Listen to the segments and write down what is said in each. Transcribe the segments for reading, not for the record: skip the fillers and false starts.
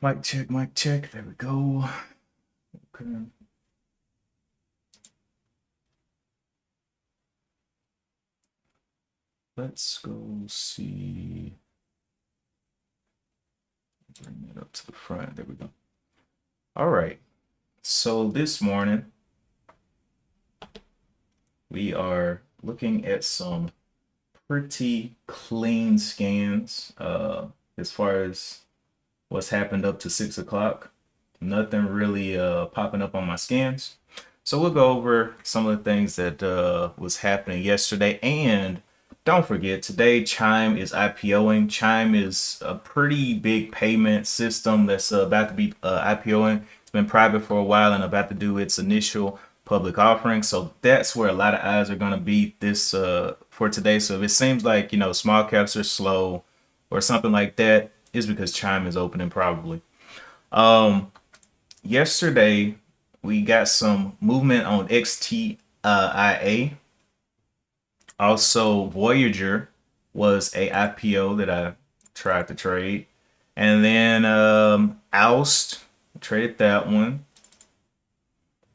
Mic check, mic check. There we go. Okay. Let's go see. Bring that up to the front. There we go. All right. So this morning we are looking at some pretty clean scans as far as what's happened up to 6 o'clock. Nothing really popping up on my scans. So we'll go over some of the things that was happening yesterday. And don't forget, today Chime is IPOing. Chime is a pretty big payment system that's about to be IPOing. It's been private for a while and about to do its initial public offering. So that's where a lot of eyes are going to be this for today. So if it seems like, small caps are slow or something like that, it's because Chime is opening probably. Yesterday, we got some movement on XTIA. Also, Voyager was a IPO that I tried to trade. And then Oust, traded that one.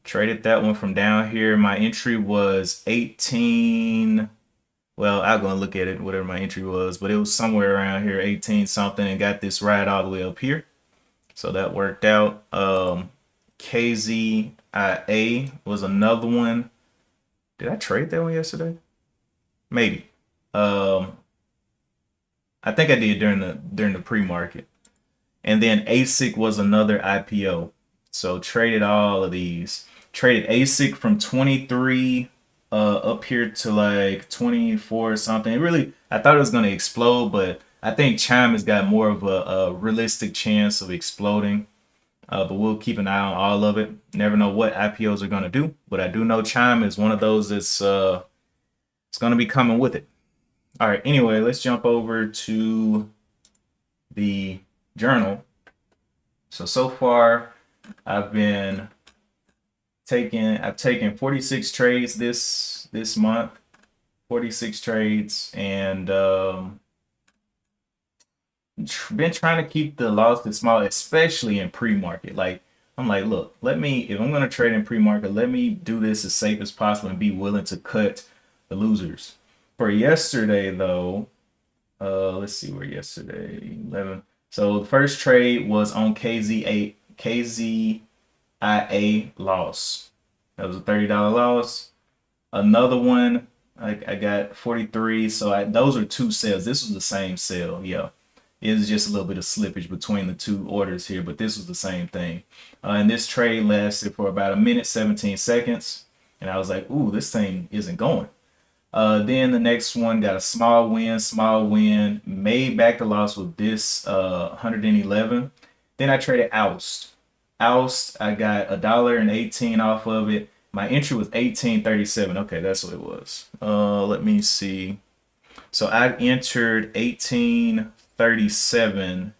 Traded that one from down here. My entry was 18. Well, I'm going to look at it, whatever my entry was. But it was somewhere around here, 18 something. And got this ride all the way up here. So that worked out. KZIA was another one. Did I trade that one yesterday? Maybe. I think I did during the pre-market. And then ASIC was another IPO. So traded all of these. Traded ASIC from 23 up here to like 24 or something. It really, I thought it was going to explode, but I think Chime has got more of a realistic chance of exploding. But we'll keep an eye on all of it. Never know what IPOs are going to do, but I do know Chime is one of those that's it's going to be coming with it. All right. Anyway, let's jump over to the journal. So far, I've taken 46 trades this month, 46 trades, and been trying to keep the losses small, especially in pre-market. Like I'm like, look, if I'm gonna trade in pre-market, let me do this as safe as possible and be willing to cut the losers. For yesterday though, let's see where yesterday 11. So the first trade was on KZIA loss. That was a $30 loss. Another one, I got 43. So those are two sales. This was the same sale, yeah. It was just a little bit of slippage between the two orders here, but this was the same thing. And this trade lasted for about a minute, 17 seconds. And I was like, ooh, this thing isn't going. Then the next one got a small win, made back the loss with this 111. Then I traded Oust. Oust, I got $1.18 off of it. My entry was 18.37. Okay, that's what it was. Let me see. So I entered 18.37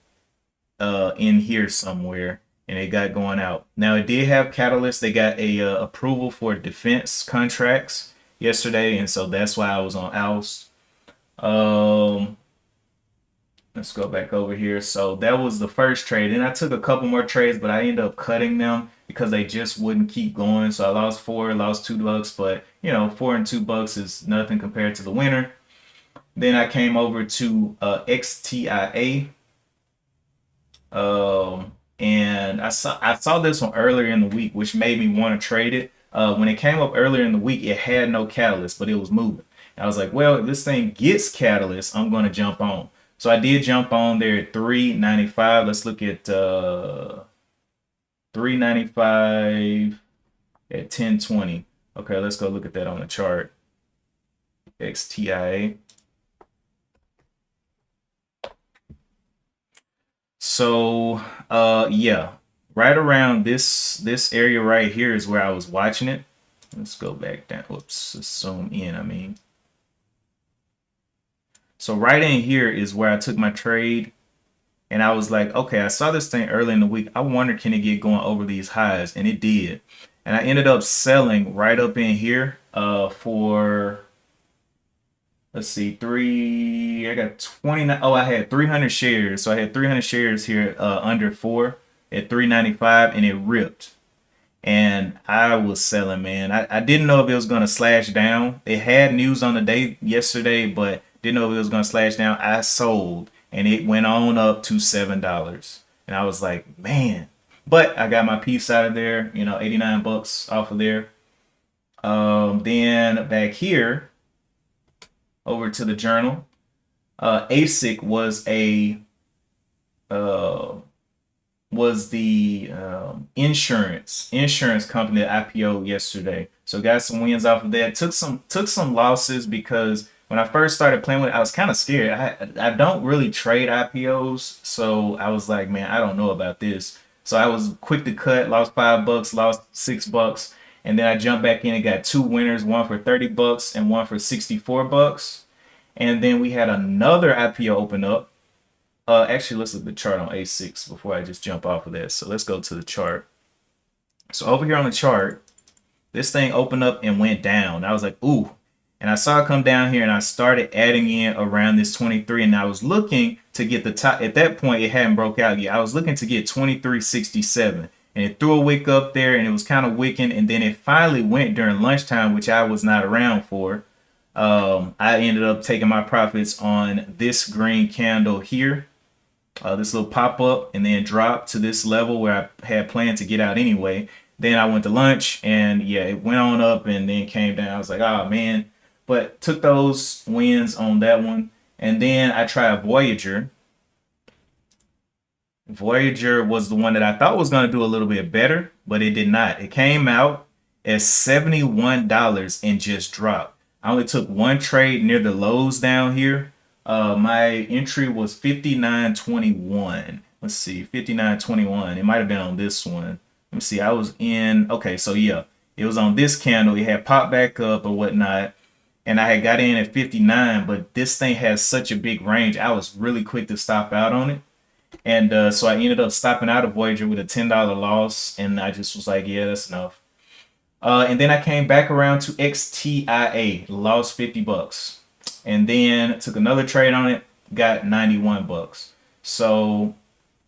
in here somewhere, and it got going out. Now it did have catalyst. They got a approval for defense contracts yesterday, and so that's why I was on Oust. Let's go back over here. So that was the first trade. And I took a couple more trades, but I ended up cutting them because they just wouldn't keep going. So I lost lost $2, but $4 and $2 is nothing compared to the winner. Then I came over to XTIA. And I saw this one earlier in the week, which made me want to trade it. When it came up earlier in the week, it had no catalyst, but it was moving. And I was like, well, if this thing gets catalyst, I'm going to jump on. So I did jump on there at 395. Let's look at 395 at 1020. Okay, let's go look at that on the chart. XTIA. So yeah, right around this area right here is where I was watching it. Let's go back down. Whoops, let's zoom in. I mean, so right in here is where I took my trade, and I was like, okay, I saw this thing early in the week. I wonder, can it get going over these highs? And it did. And I ended up selling right up in here for, let's see, I got 29. Oh, I had 300 shares. So I had 300 shares here under 4 at 395 and it ripped. And I was selling, man. I didn't know if it was going to slash down. It had news on the day yesterday, but didn't know if it was going to slash down. I sold and it went on up to $7. And I was like, man. But I got my piece out of there, 89 bucks off of there. Then back here, over to the journal. ASIC uh, was the insurance company that IPO'd yesterday. So got some wins off of that. Took some losses because when I first started playing with it, I was kind of scared. I don't really trade IPOs, so I was like, man, I don't know about this. So I was quick to cut, lost $5, lost $6, and then I jumped back in and got two winners, one for $30 and one for $64. And then we had another IPO open up. Actually, let's look at the chart on A6 before I just jump off of that. So let's go to the chart. So over here on the chart, this thing opened up and went down. I was like, ooh. And I saw it come down here and I started adding in around this 23. And I was looking to get the top. At that point, it hadn't broke out yet. I was looking to get 23.67. And it threw a wick up there and it was kind of wicking. And then it finally went during lunchtime, which I was not around for. I ended up taking my profits on this green candle here. This little pop up and then drop to this level where I had planned to get out anyway. Then I went to lunch and yeah, it went on up and then came down. I was like, oh man, but took those wins on that one. And then I tried Voyager. Voyager was the one that I thought was going to do a little bit better, but it did not. It came out at $71 and just dropped. I only took one trade near the lows down here. My entry was 59.21. Let's see, 59.21. It might have been on this one. Let me see. I was in. Okay, so yeah, it was on this candle. It had popped back up or whatnot, and I had got in at 59. But this thing has such a big range. I was really quick to stop out on it, and so I ended up stopping out of Voyager with a $10 loss, and I just was like, yeah, that's enough. And then I came back around to XTIA, lost $50. And then took another trade on it, got $91. So,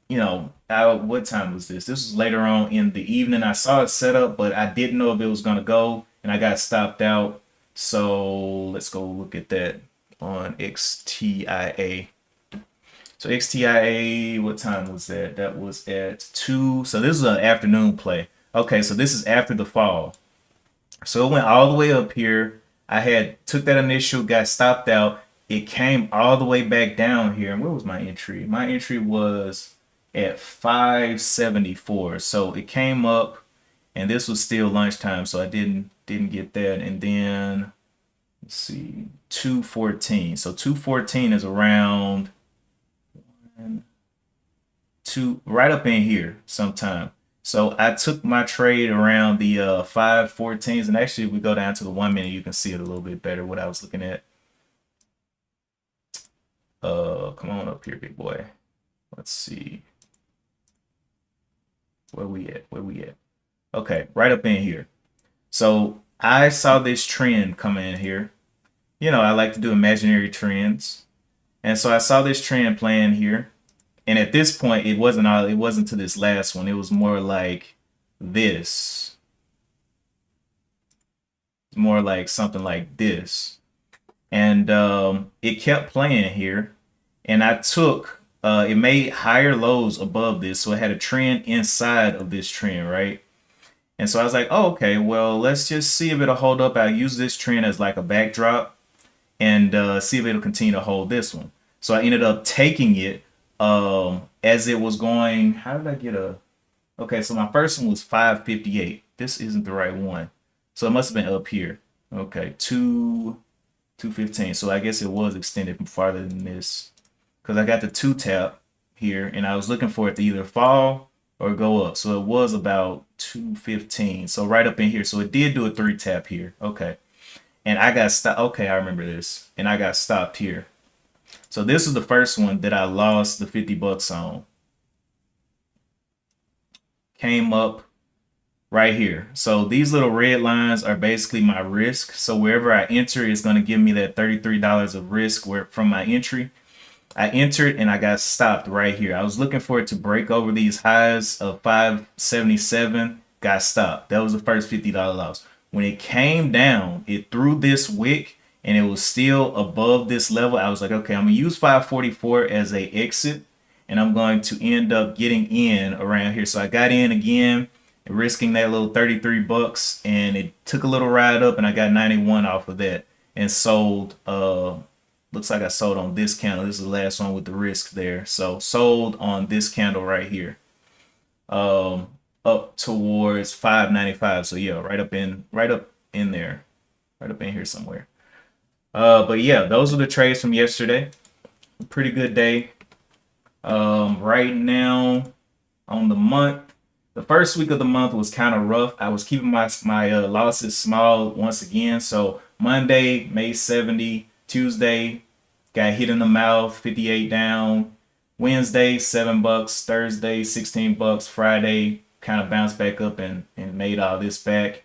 what time was this? This was later on in the evening. I saw it set up, but I didn't know if it was going to go, and I got stopped out. So let's go look at that on XTIA. So XTIA, what time was that? That was at 2. So this is an afternoon play. Okay, so this is after the fall. So it went all the way up here. I took that initial, got stopped out. It came all the way back down here. And where was my entry? My entry was at 574. So it came up, and this was still lunchtime, so I didn't get that. And then let's see, 214. So 214 is around 2 right up in here sometime. So I took my trade around the 514s, and actually if we go down to the 1 minute, you can see it a little bit better what I was looking at. Come on up here, big boy. Let's see. Where we at? Okay, right up in here. So I saw this trend come in here. I like to do imaginary trends. And so I saw this trend playing here. And at this point, it wasn't to this last one. It was more like this. More like something like this. And it kept playing here. And I took, it made higher lows above this. So it had a trend inside of this trend, right? And so I was like, oh, okay, well, let's just see if it'll hold up. I'll use this trend as like a backdrop and see if it'll continue to hold this one. So I ended up taking it as it was going. How did I get okay, so my first one was 558. This isn't the right one. So it must have been up here. Okay, 215. So I guess it was extended from farther than this because I got the 2 tap here and I was looking for it to either fall or go up. So it was about 215. So right up in here. So it did do a 3 tap here. Okay. And I got stopped. Okay, I remember this. And I got stopped here. So this is the first one that I lost the $50 on. Came up right here. So these little red lines are basically my risk. So wherever I enter, it's going to give me that $33 of risk from my entry. I entered and I got stopped right here. I was looking for it to break over these highs of 577, got stopped. That was the first $50 loss. When it came down, it threw this wick and it was still above this level. I was like, okay, I'm gonna use 544 as a exit and I'm going to end up getting in around here. So I got in again, risking that little 33 bucks, and it took a little ride up and I got 91 off of that and sold. Looks like I sold on this candle. This is the last one with the risk there. So sold on this candle right here. Up towards 595. So yeah, right up in there. Right up in here somewhere. But yeah, those are the trades from yesterday. Pretty good day. Right now on the month, the first week of the month was kind of rough. I was keeping my losses small once again. So Monday made 70. Tuesday got hit in the mouth, 58 down. Wednesday, $7. Thursday, 16 bucks. Friday kind of bounced back up and made all this back.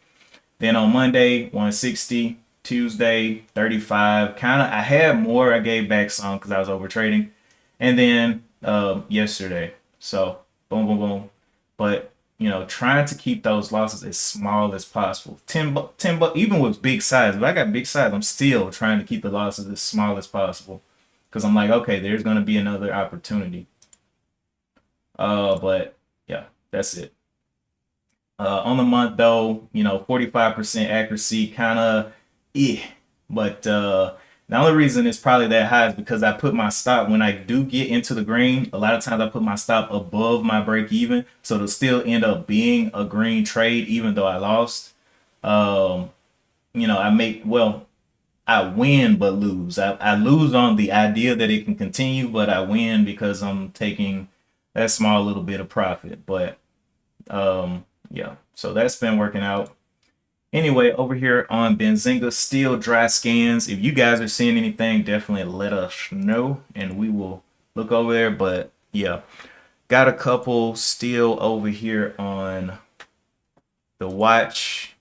Then on Monday, 160. Tuesday, 35. I had more. I gave back some because I was over trading. And then yesterday. So boom, boom, boom. But trying to keep those losses as small as possible. 10 bucks, even with big size. If I got big size, I'm still trying to keep the losses as small as possible. Because I'm like, okay, there's going to be another opportunity. But yeah, that's it. On the month though, 45% accuracy, kind of, But the only reason it's probably that high is because I put my stop when I do get into the green. A lot of times I put my stop above my break even, so it'll still end up being a green trade even though I lost. Um, I win but lose. I lose on the idea that it can continue, but I win because I'm taking that small little bit of profit. But yeah, so that's been working out. Anyway, over here on Benzinga, still dry scans. If you guys are seeing anything, definitely let us know and we will look over there. But yeah, got a couple still over here on the watch.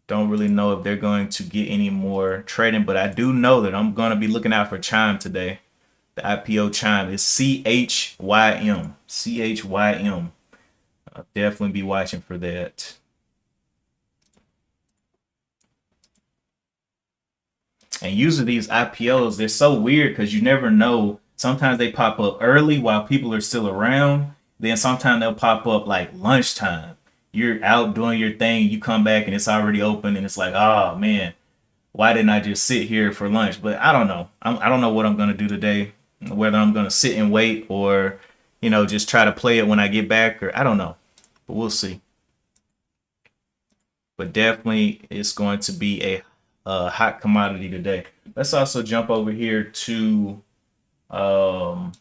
Don't really know if they're going to get any more trading, but I do know that I'm going to be looking out for Chime today. The IPO Chime is CHYM. CHYM. I'll definitely be watching for that. And usually these IPOs, they're so weird because you never know. Sometimes they pop up early while people are still around. Then sometimes they'll pop up like lunchtime. You're out doing your thing, you come back and it's already open, and it's like, oh man, why didn't I just sit here for lunch? But I don't know. I don't know what I'm gonna do today. Whether I'm gonna sit and wait or, just try to play it when I get back, or I don't know. But we'll see. But definitely it's going to be a hot commodity today. Let's also jump over here to IPO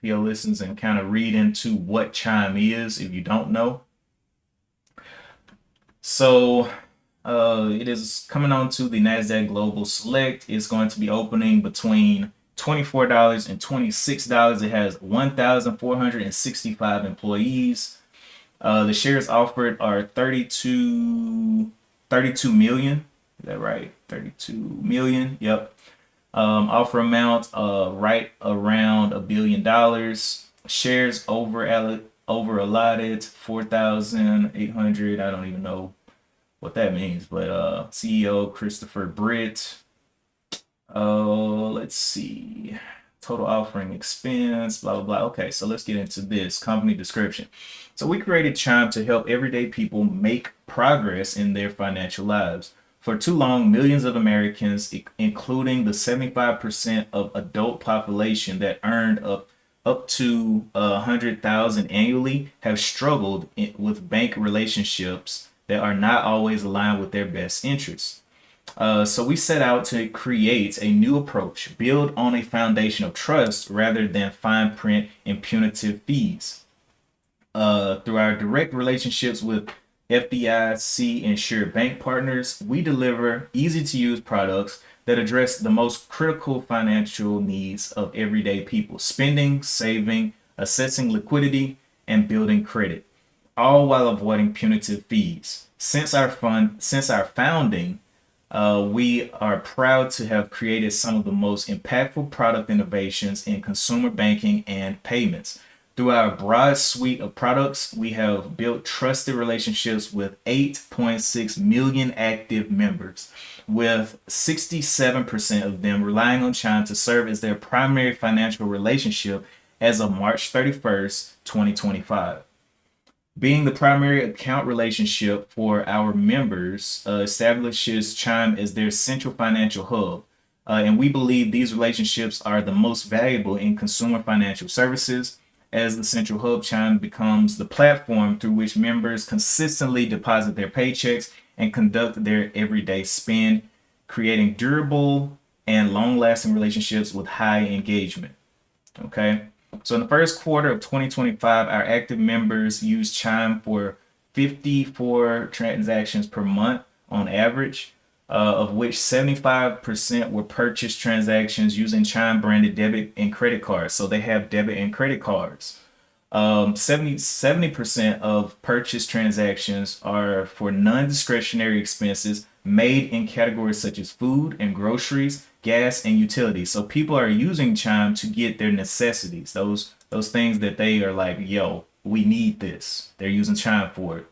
listings and kind of read into what Chime is if you don't know. So it is coming on to the NASDAQ Global Select. It's going to be opening between $24 and $26. It has 1,465 employees. The shares offered are 32 million. Is that right? 32 million. Yep. Offer amount right around $1 billion. Shares over allotted 4,800. I don't even know what that means, but CEO Christopher Britt. Let's see. Total offering expense, blah, blah, blah. Okay, so let's get into this company description. So we created Chime to help everyday people make progress in their financial lives. For too long, millions of Americans, including the 75% of adult population that earned up to 100,000 annually, have struggled with bank relationships that are not always aligned with their best interests. So we set out to create a new approach, build on a foundation of trust rather than fine print and punitive fees. Through our direct relationships with FDIC insured bank partners, we deliver easy to use products that address the most critical financial needs of everyday people: spending, saving, assessing liquidity, and building credit. all while avoiding punitive fees. Since our founding, we are proud to have created some of the most impactful product innovations in consumer banking and payments. Through our broad suite of products, we have built trusted relationships with 8.6 million active members, with 67% of them relying on Chime to serve as their primary financial relationship as of March 31st, 2025. Being the primary account relationship for our members establishes Chime as their central financial hub. And we believe these relationships are the most valuable in consumer financial services. As the central hub, Chime becomes the platform through which members consistently deposit their paychecks and conduct their everyday spend, creating durable and long-lasting relationships with high engagement. Okay. So in the first quarter of 2025, our active members used Chime for 54 transactions per month on average, of which 75% were purchase transactions using Chime branded debit and credit cards. So they have debit and credit cards. 70% of purchase transactions are for non-discretionary expenses made in categories such as food and groceries, gas, and utilities. So people are using Chime to get their necessities, those things that they are like, yo, we need this. They're using Chime for it.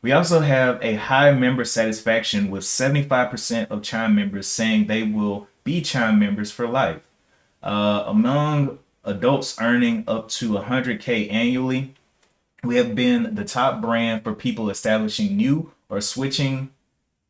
We also have a high member satisfaction, with 75% of Chime members saying they will be Chime members for life. Among adults earning up to 100K annually, we have been the top brand for people establishing new or switching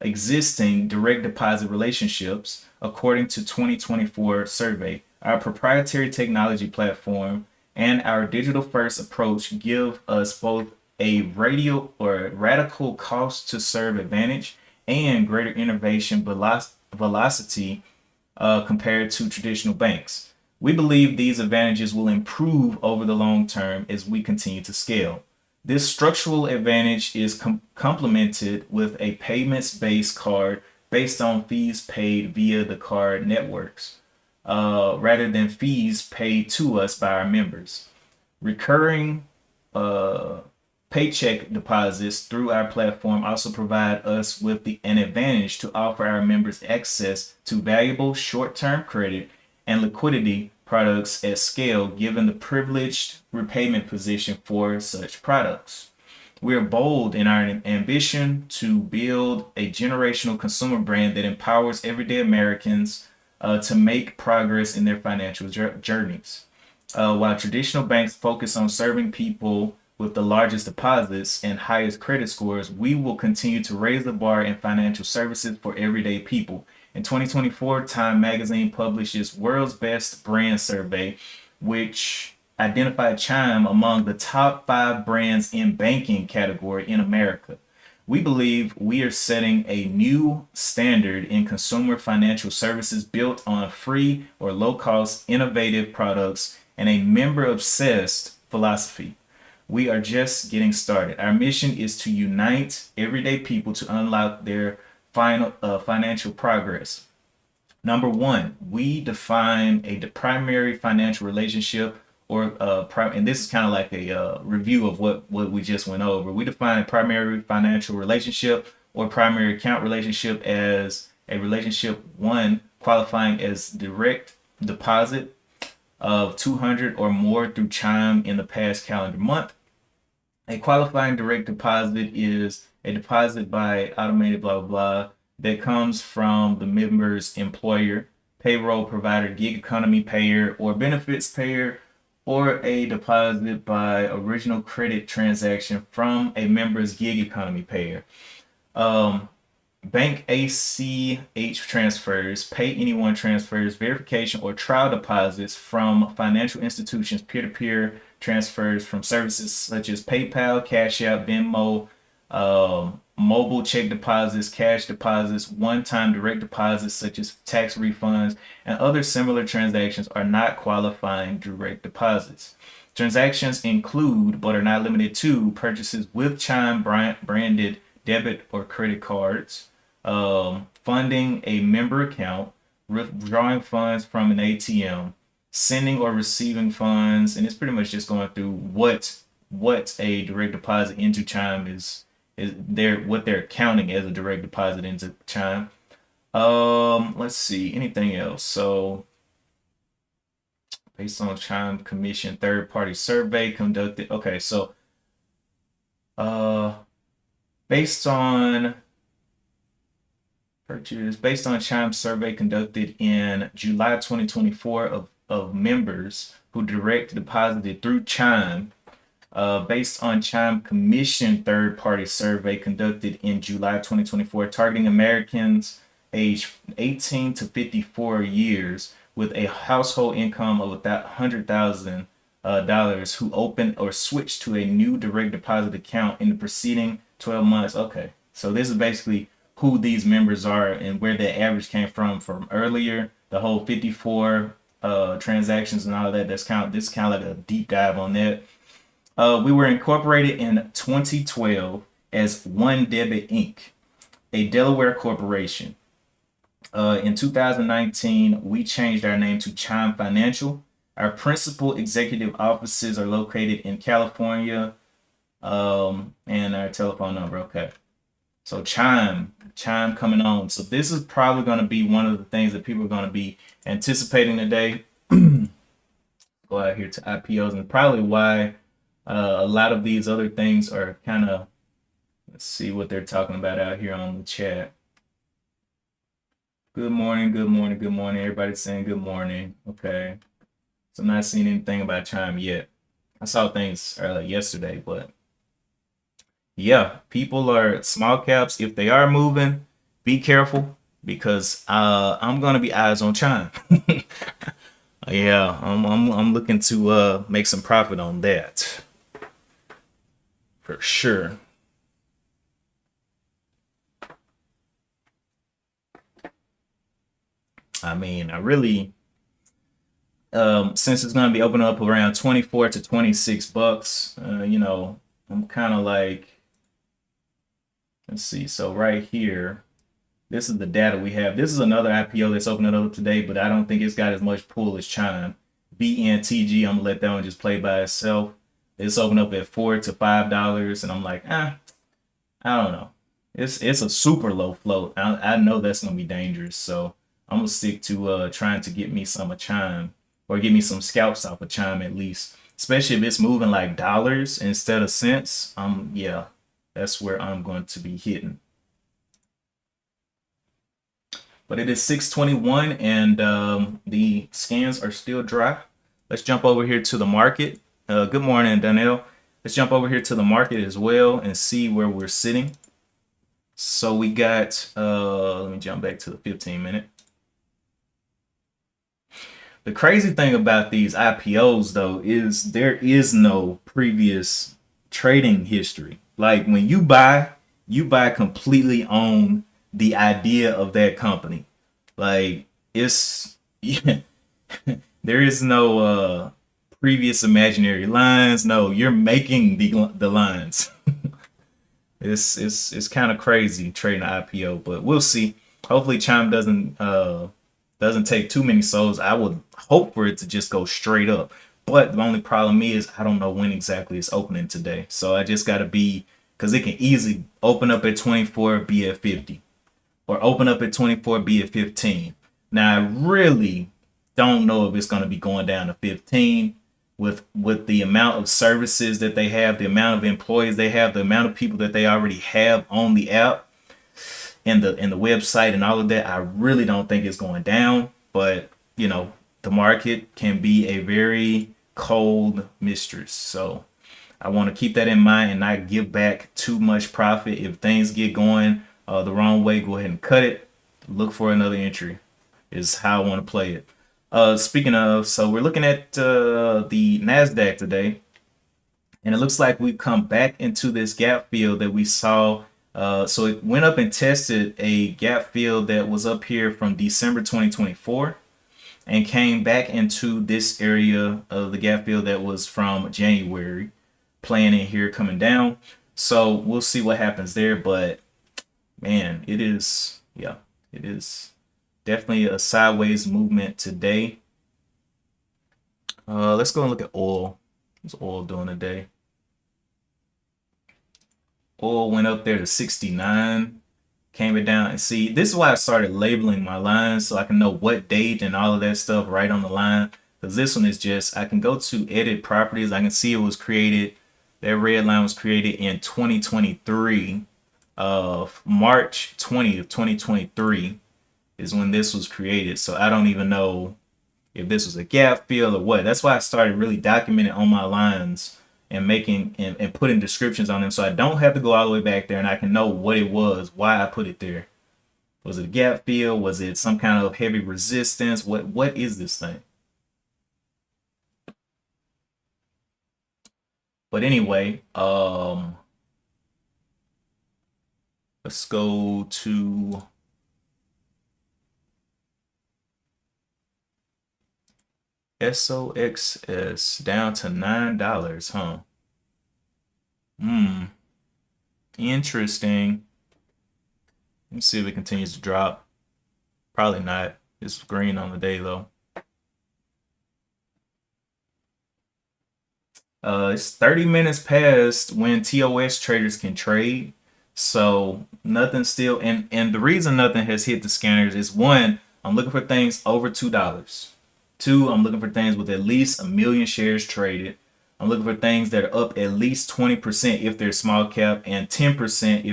existing direct deposit relationships, according to 2024 survey. Our proprietary technology platform and our digital first approach give us both a radical cost to serve advantage and greater innovation velocity compared to traditional banks. We believe these advantages will improve over the long term as we continue to scale. This structural advantage is complemented with a payments-based card based on fees paid via the card networks, rather than fees paid to us by our members. Recurring paycheck deposits through our platform also provide us with an advantage to offer our members access to valuable short-term credit and liquidity products at scale, given the privileged repayment position for such products. We are bold in our ambition to build a generational consumer brand that empowers everyday Americans to make progress in their financial journeys. While traditional banks focus on serving people with the largest deposits and highest credit scores, we will continue to raise the bar in financial services for everyday people. In 2024, Time Magazine published its World's Best Brand Survey, which identified Chime among the top 5 brands in banking category in America. We believe we are setting a new standard in consumer financial services built on free or low-cost innovative products and a member-obsessed philosophy. We are just getting started. Our mission is to unite everyday people to unlock their financial progress. Number one, we define a primary financial relationship, or and this is kind of like a review of what we just went over. We define a primary financial relationship or primary account relationship as a relationship, one, qualifying as direct deposit of 200 or more through Chime in the past calendar month. A qualifying direct deposit is a deposit by automated blah, blah, blah that comes from the member's employer, payroll provider, gig economy payer, or benefits payer, or a deposit by original credit transaction from a member's gig economy payer. Bank ACH transfers, pay anyone transfers, verification or trial deposits from financial institutions, peer-to-peer transfers from services such as PayPal, Cash App, Venmo, mobile check deposits, cash deposits, one-time direct deposits such as tax refunds, and other similar transactions are not qualifying direct deposits. Transactions include, but are not limited to, purchases with Chime branded debit or credit cards, funding a member account, withdrawing funds from an ATM, sending or receiving funds, and it's pretty much just going through what what a direct deposit into Chime is what they're counting as a direct deposit into Chime. Let's see, anything else? So based on Chime Commission third party survey conducted. Okay, so uh based on purchase based on Chime survey conducted in July 2024 of members who direct deposited through Chime, based on Chime Commission third-party survey conducted in July 2024, targeting Americans aged 18 to 54 years with a household income of $100,000 who opened or switched to a new direct deposit account in the preceding 12 months. Okay, so this is basically who these members are and where the average came from earlier. The whole 54 transactions and all of that. This kind of like a deep dive on that. We were incorporated in 2012 as One Debit Inc., a Delaware corporation. In 2019, we changed our name to Chime Financial. Our principal executive offices are located in California, and our telephone number. Okay. So Chime coming on. So this is probably going to be one of the things that people are going to be anticipating today. Go out here to IPOs, and probably why a lot of these other things are kind of, let's see what they're talking about out here on the chat. Good morning, good morning, good morning. Everybody's saying good morning. Okay. So I'm not seeing anything about Chime yet. I saw things yesterday, but yeah, people are small caps. If they are moving, be careful because I'm gonna be eyes on Chime. Yeah, I'm looking to make some profit on that for sure. I mean, I really since it's gonna be opening up around 24 to 26 bucks, I'm kind of like, let's see. So right here, this is the data we have. This is another IPO that's opening up today, but I don't think it's got as much pull as Chime. BNTG, I'm gonna let that one just play by itself. It's opened up at $4 to $5, and I'm like, I don't know. It's a super low float. I know that's gonna be dangerous, so I'm gonna stick to trying to get me some of Chime or get me some scalps off of Chime at least. Especially if it's moving like dollars instead of cents. Yeah, that's where I'm going to be hitting. But it is 6:21 and the scans are still dry. Let's jump over here to the market. Good morning, Danielle. Let's jump over here to the market as well and see where we're sitting. So we got, let me jump back to the 15-minute. The crazy thing about these IPOs though is there is no previous trading history. Like when you buy completely on the idea of that company. Like it's yeah, there is no previous imaginary lines. No, you're making the lines. It's kind of crazy trading IPO, but we'll see. Hopefully Chime doesn't take too many souls. I would hope for it to just go straight up. But the only problem is I don't know when exactly it's opening today. So I just got to be, because it can easily open up at 24, be at 50. Or open up at 24, be at 15. Now, I really don't know if it's going to be going down to 15 with the amount of services that they have, the amount of employees they have, the amount of people that they already have on the app and the website and all of that. I really don't think it's going down. But, the market can be a very cold mistress. So I want to keep that in mind and not give back too much profit. If things get going the wrong way, go ahead and cut it. Look for another entry is how I want to play it. Speaking of, so we're looking at the NASDAQ today. And it looks like we've come back into this gap field that we saw. So it went up and tested a gap field that was up here from December 2024 and came back into this area of the gap field that was from January, playing in here, coming down. So we'll see what happens there. But man, it is definitely a sideways movement today. Let's go and look at oil. What's oil doing today? Oil went up there to 69, came it down. And see, this is why I started labeling my lines so I can know what date and all of that stuff right on the line. Because this one is just, I can go to edit properties. I can see it was created, that red line was created in 2023 of March 20th, 2023 is when this was created. So I don't even know if this was a gap fill or what. That's why I started really documenting on my lines and making and putting descriptions on them so I don't have to go all the way back there and I can know what it was, why I put it there. Was it a gap fill? Was it some kind of heavy resistance? What is this thing? But anyway, let's go to SOXS down to $9, huh? Interesting. Let's see if it continues to drop. Probably not. It's green on the day though. It's 30 minutes past when TOS traders can trade. So nothing still, and the reason nothing has hit the scanners is one, I'm looking for things over $2. Two, I'm looking for things with at least 1 million shares traded. I'm looking for things that are up at least 20% if they're small cap and 10%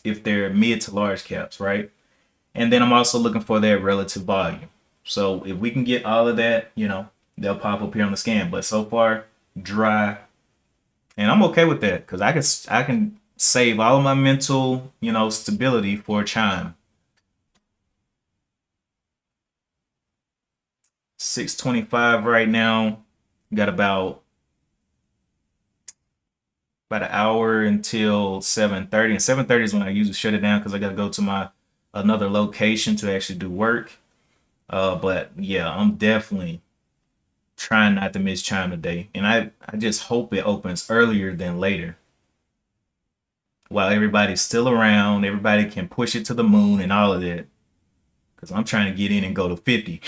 if they're mid to large caps, right? And then I'm also looking for that relative volume. So if we can get all of that, they'll pop up here on the scan. But so far, dry, and I'm okay with that because I can save all of my mental, stability for a chime. 6:25 right now. Got about an hour until 7:30, and 7:30 is when I usually shut it down because I got to go to my another location to actually do work. But yeah, I'm definitely trying not to miss chime today, and I just hope it opens earlier than later. While everybody's still around, everybody can push it to the moon and all of that. Because I'm trying to get in and go to 50.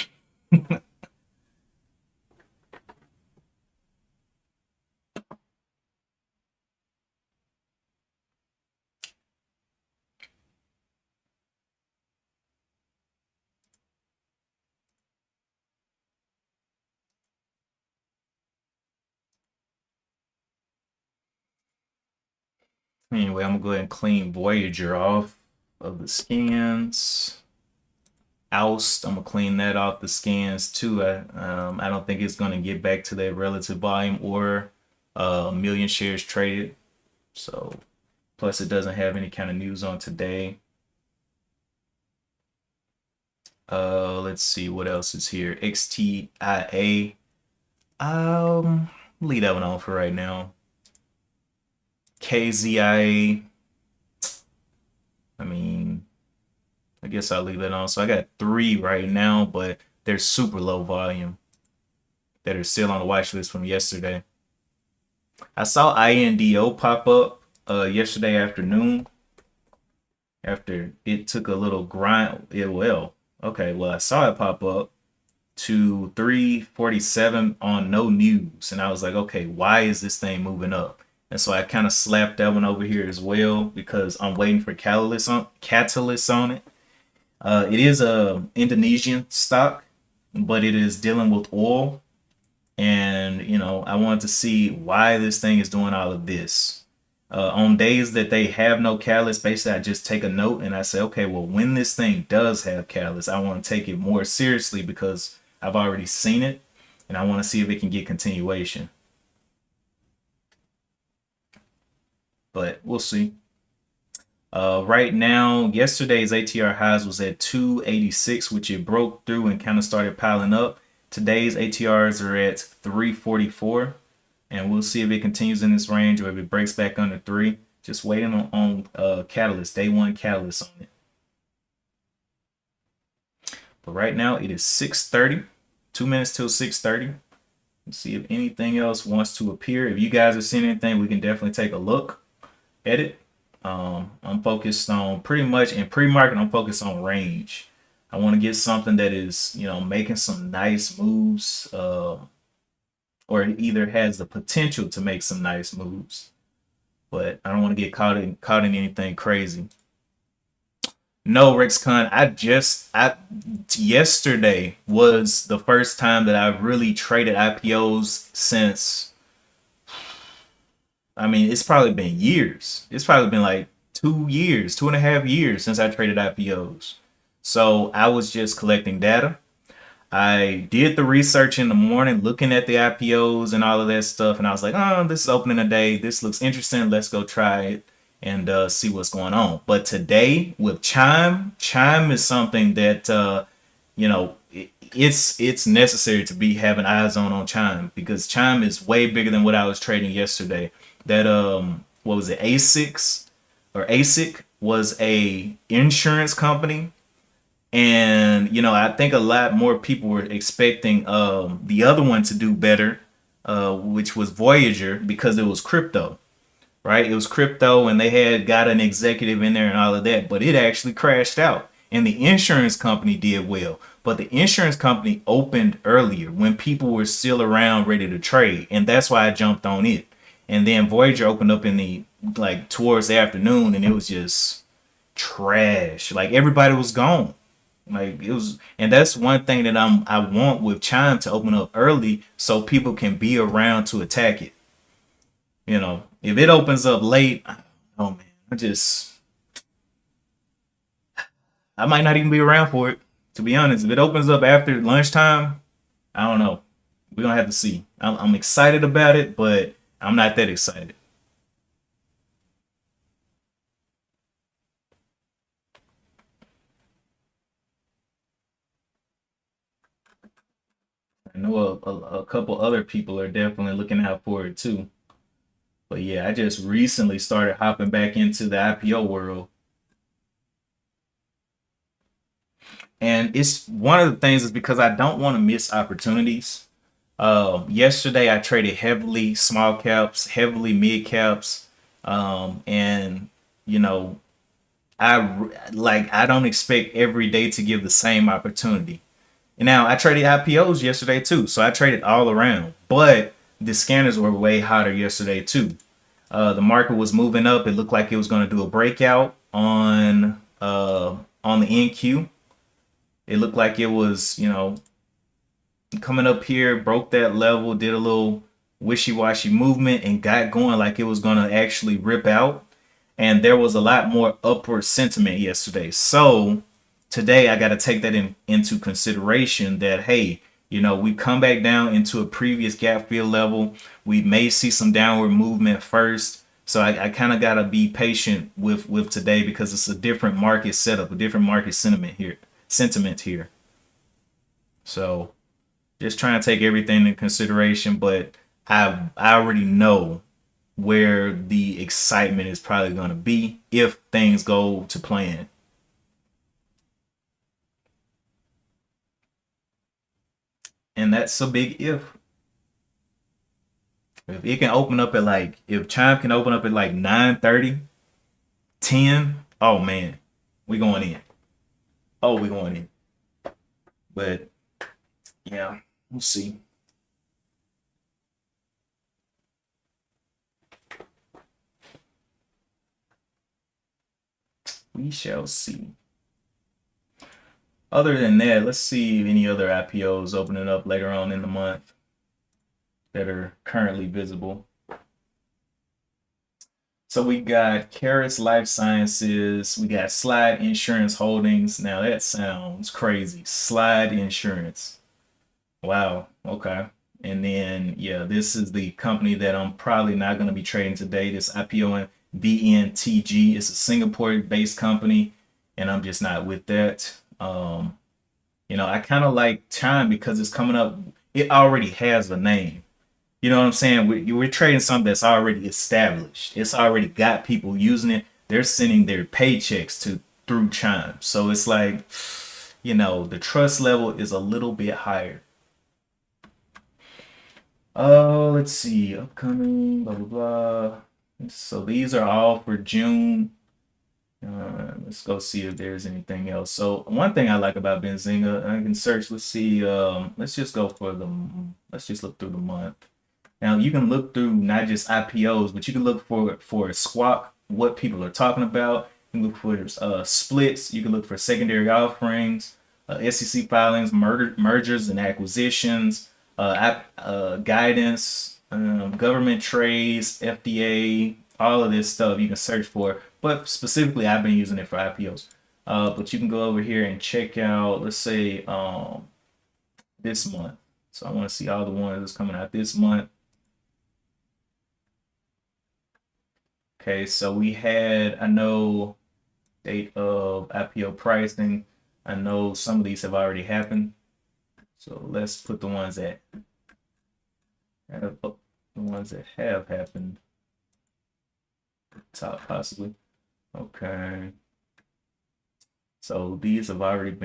Anyway, I'm gonna go ahead and clean Voyager off of the scans. Oust, I'm gonna clean that off the scans too. I don't think it's gonna get back to that relative volume or 1 million shares traded. So, plus it doesn't have any kind of news on today. Let's see what else is here. XTIA. Leave that one on for right now. KZIA. I mean, I guess I'll leave that on. So I got 3 right now, but they're super low volume that are still on the watch list from yesterday. I saw INDO pop up yesterday afternoon after it took a little grind. Okay, well, I saw it pop up to 347 on no news, and I was like, okay, why is this thing moving up? And so I kind of slapped that one over here as well because I'm waiting for catalyst on it. It is a Indonesian stock, but it is dealing with oil, and I wanted to see why this thing is doing all of this. On days that they have no catalyst, basically I just take a note and I say, okay, well, when this thing does have catalyst, I want to take it more seriously because I've already seen it and I want to see if it can get continuation. But we'll see. Right now, yesterday's ATR highs was at 286, which it broke through and kind of started piling up. Today's ATRs are at 344. And we'll see if it continues in this range or if it breaks back under 3. Just waiting on catalyst, day 1 catalyst on it. But right now it is 6:30, 2 minutes till 6:30. Let's see if anything else wants to appear. If you guys are seeing anything, we can definitely take a look at it. I'm focused on pretty much in pre-market. I'm focused on range. I want to get something that is, making some nice moves. Or it either has the potential to make some nice moves. but I don't want to get caught in anything crazy. No, RexCon, I yesterday was the first time that I really traded IPOs since, I mean, it's probably been years. It's probably been like 2 years, 2.5 years since I traded IPOs. So I was just collecting data. I did the research in the morning, looking at the IPOs and all of that stuff, and I was like, "Oh, this is opening a day. This looks interesting. Let's go try it and see what's going on." But today with Chime is something that it's necessary to be having eyes on Chime, because Chime is way bigger than what I was trading yesterday. That what was it? ASIC was a insurance company, and I think a lot more people were expecting the other one to do better, which was Voyager, because it was crypto, right? It was crypto, and they had got an executive in there and all of that, but it actually crashed out. And the insurance company did well, but the insurance company opened earlier when people were still around ready to trade, and that's why I jumped on it. And then Voyager opened up in the like towards the afternoon, and it was just trash. Like everybody was gone. Like it was, and that's one thing that I want with Chime to open up early so people can be around to attack it. If it opens up late, oh man, I might not even be around for it. To be honest, if it opens up after lunchtime, I don't know. We're gonna have to see. I'm excited about it, but I'm not that excited. I know a couple other people are definitely looking out for it too. But yeah, I just recently started hopping back into the IPO world. And it's one of the things is because I don't want to miss opportunities. Yesterday I traded heavily small caps, heavily mid caps, and you know I don't expect every day to give the same opportunity. And now I traded IPOs yesterday too, so I traded all around. But the scanners were way hotter yesterday too. The market was moving up. It looked like it was going to do a breakout on the NQ. It looked like it was, coming up here, broke that level, did a little wishy-washy movement, and got going like it was going to actually rip out. And there was a lot more upward sentiment yesterday. So today I got to take that into consideration that, hey, we come back down into a previous gap fill level. We may see some downward movement first. So I kind of got to be patient with today, because it's a different market setup, a different market sentiment here. So just trying to take everything into consideration, but I already know where the excitement is probably going to be if things go to plan. And that's a big if. If it can open up at like, if Chime can open up at like 9:30, 10, oh man, we going in. Oh, we going in. But yeah, we'll see. We shall see. Other than that, let's see any other IPOs opening up later on in the month that are currently visible. So we got Caris Life Sciences, we got Slide Insurance Holdings. Now that sounds crazy. Slide Insurance. Wow. Okay. And then yeah, this is the company that I'm probably not going to be trading today. This IPO in VNTG. It's a Singapore-based company, and I'm just not with that. I kind of like Chime because it's coming up. It already has a name. You know what I'm saying? We're trading something that's already established. It's already got people using it. They're sending their paychecks to through Chime. So it's like, the trust level is a little bit higher. Oh, let's see. Upcoming, blah, blah, blah. So these are all for June. Let's go see if there's anything else. So one thing I like about Benzinga, I can search. Let's see. Let's just look through the month. Now you can look through not just IPOs, but you can look for squawk, what people are talking about. You can look for splits. You can look for secondary offerings, SEC filings, mergers and acquisitions, guidance, government trades, FDA, all of this stuff you can search for. But specifically, I've been using it for IPOs. But you can go over here and check out, let's say, this month. So I want to see all the ones that's coming out this month. Okay, so we had, I know, date of IPO pricing. I know some of these have already happened. So let's put the ones that have happened top possibly. Okay. So these have already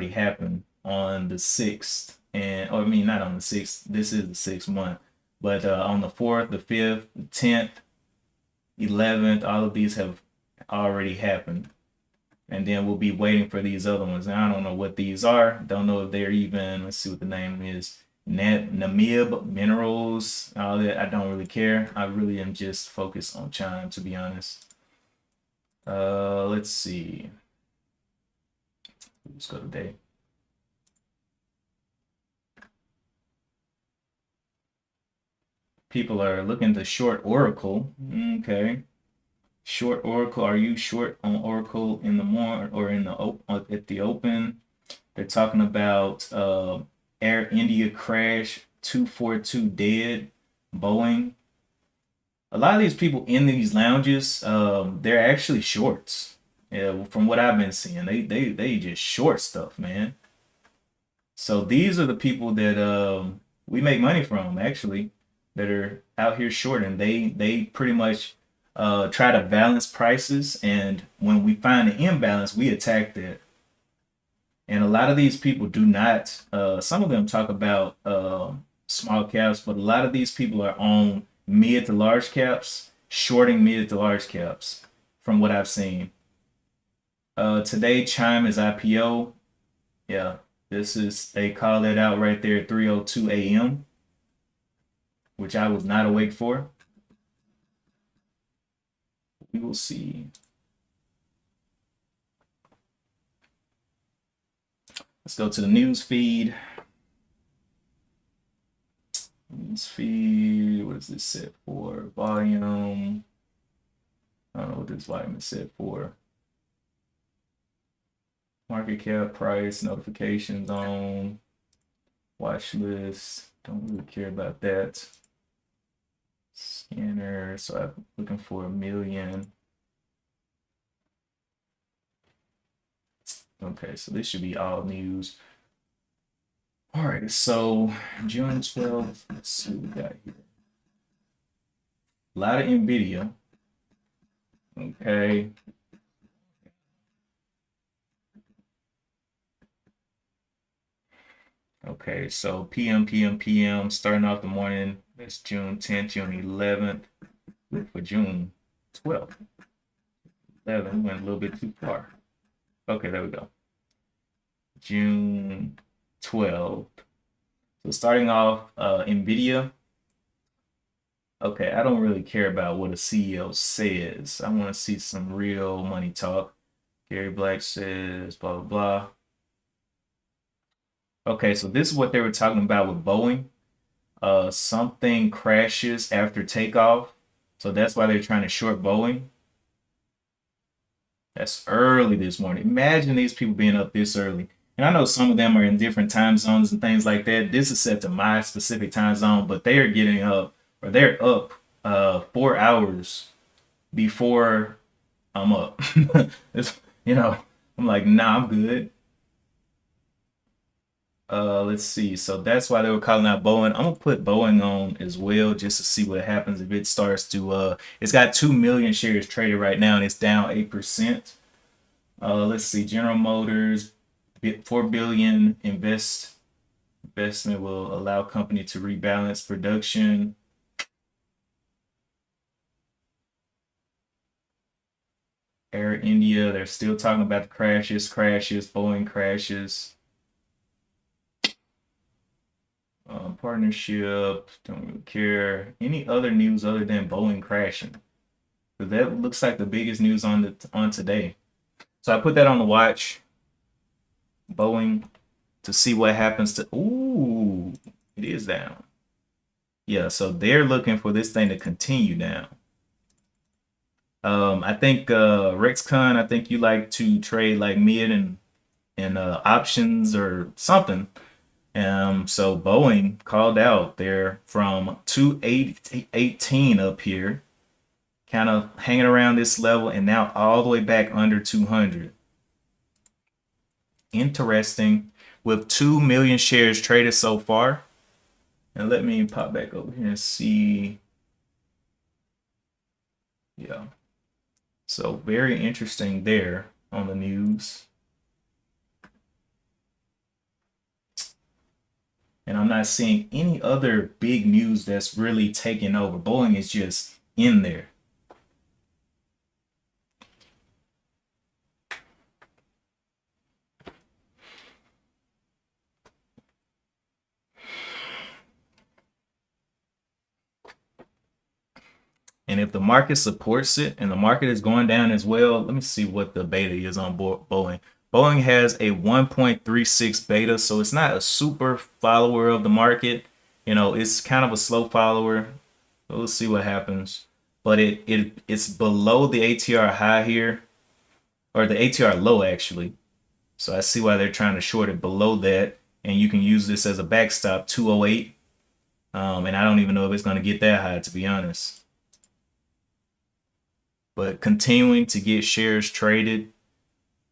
happened on the 6th, and or I mean not on the 6th. This is the 6th month, but on the 4th, the 5th, the 10th, 11th, all of these have already happened. And then we'll be waiting for these other ones. Now, I don't know what these are. Don't know if they're even, let's see what the name is. Namib Minerals, all that. I don't really care. I really am just focused on Chime, to be honest. Let's see. Let's go today. People are looking to short Oracle. Okay. Short Oracle. Are you short on Oracle in the morning or in the at the open? They're talking about Air India crash, 242 dead, Boeing. A lot of these people in these lounges, they're actually shorts. Yeah, from what I've been seeing, they just short stuff, man. So these are the people that we make money from, actually, that are out here shorting. They pretty much try to balance prices, and when we find an imbalance, we attack that. And a lot of these people do not. Some of them talk about small caps, but a lot of these people are on mid to large caps, shorting mid to large caps, from what I've seen. Today, Chime is IPO. Yeah, they call it out right there at 3:02 a.m., which I was not awake for. We will see. Let's go to the news feed. News feed, what is this set for? Volume. I don't know what this volume is set for. Market cap, price, notifications on, watch list. Don't really care about that. Scanner, so I'm looking for 1 million. Okay, so this should be all news. All right, so June 12th, let's see what we got here. A lot of NVIDIA. Okay. Okay, so PM, starting off the morning. That's June 10th, June 11th. For June 12th. 11 went a little bit too far. Okay, there we go. June 12th. So starting off, NVIDIA. Okay, I don't really care about what a CEO says. I want to see some real money talk. Gary Black says, blah, blah, blah. Okay, so this is what they were talking about with Boeing. Something crashes after takeoff. So that's why they're trying to short Boeing. That's early this morning. Imagine these people being up this early. And I know some of them are in different time zones and things like that. This is set to my specific time zone, but they are getting up, or they're up 4 hours before I'm up. It's, I'm like, nah, I'm good. Let's see. So that's why they were calling out Boeing. I'm gonna put Boeing on as well just to see what happens if it starts to it's got 2 million shares traded right now and it's down 8%. Let's see, General Motors, 4 billion investment will allow company to rebalance production. Air India, they're still talking about the crashes, Boeing crashes. Partnership, don't really care. Any other news other than Boeing crashing? Because that looks like the biggest news on today. So I put that on the watch. Boeing to see what happens to. Ooh, it is down. Yeah, so they're looking for this thing to continue down. I think RexCon, I think you like to trade like mid and options or something. So Boeing called out there from 218 up here, kind of hanging around this level, and now all the way back under 200. Interesting. With 2 million shares traded so far. And let me pop back over here and see. Yeah. So very interesting there on the news. And I'm not seeing any other big news that's really taking over. Boeing is just in there. And if the market supports it and the market is going down as well, let me see what the beta is on Boeing. Boeing has a 1.36 beta, so it's not a super follower of the market. You know, it's kind of a slow follower. So we'll see what happens. But it's below the ATR high here, or the ATR low actually. So I see why they're trying to short it below that, and you can use this as a backstop 208. And I don't even know if it's going to get that high, to be honest. But continuing to get shares traded.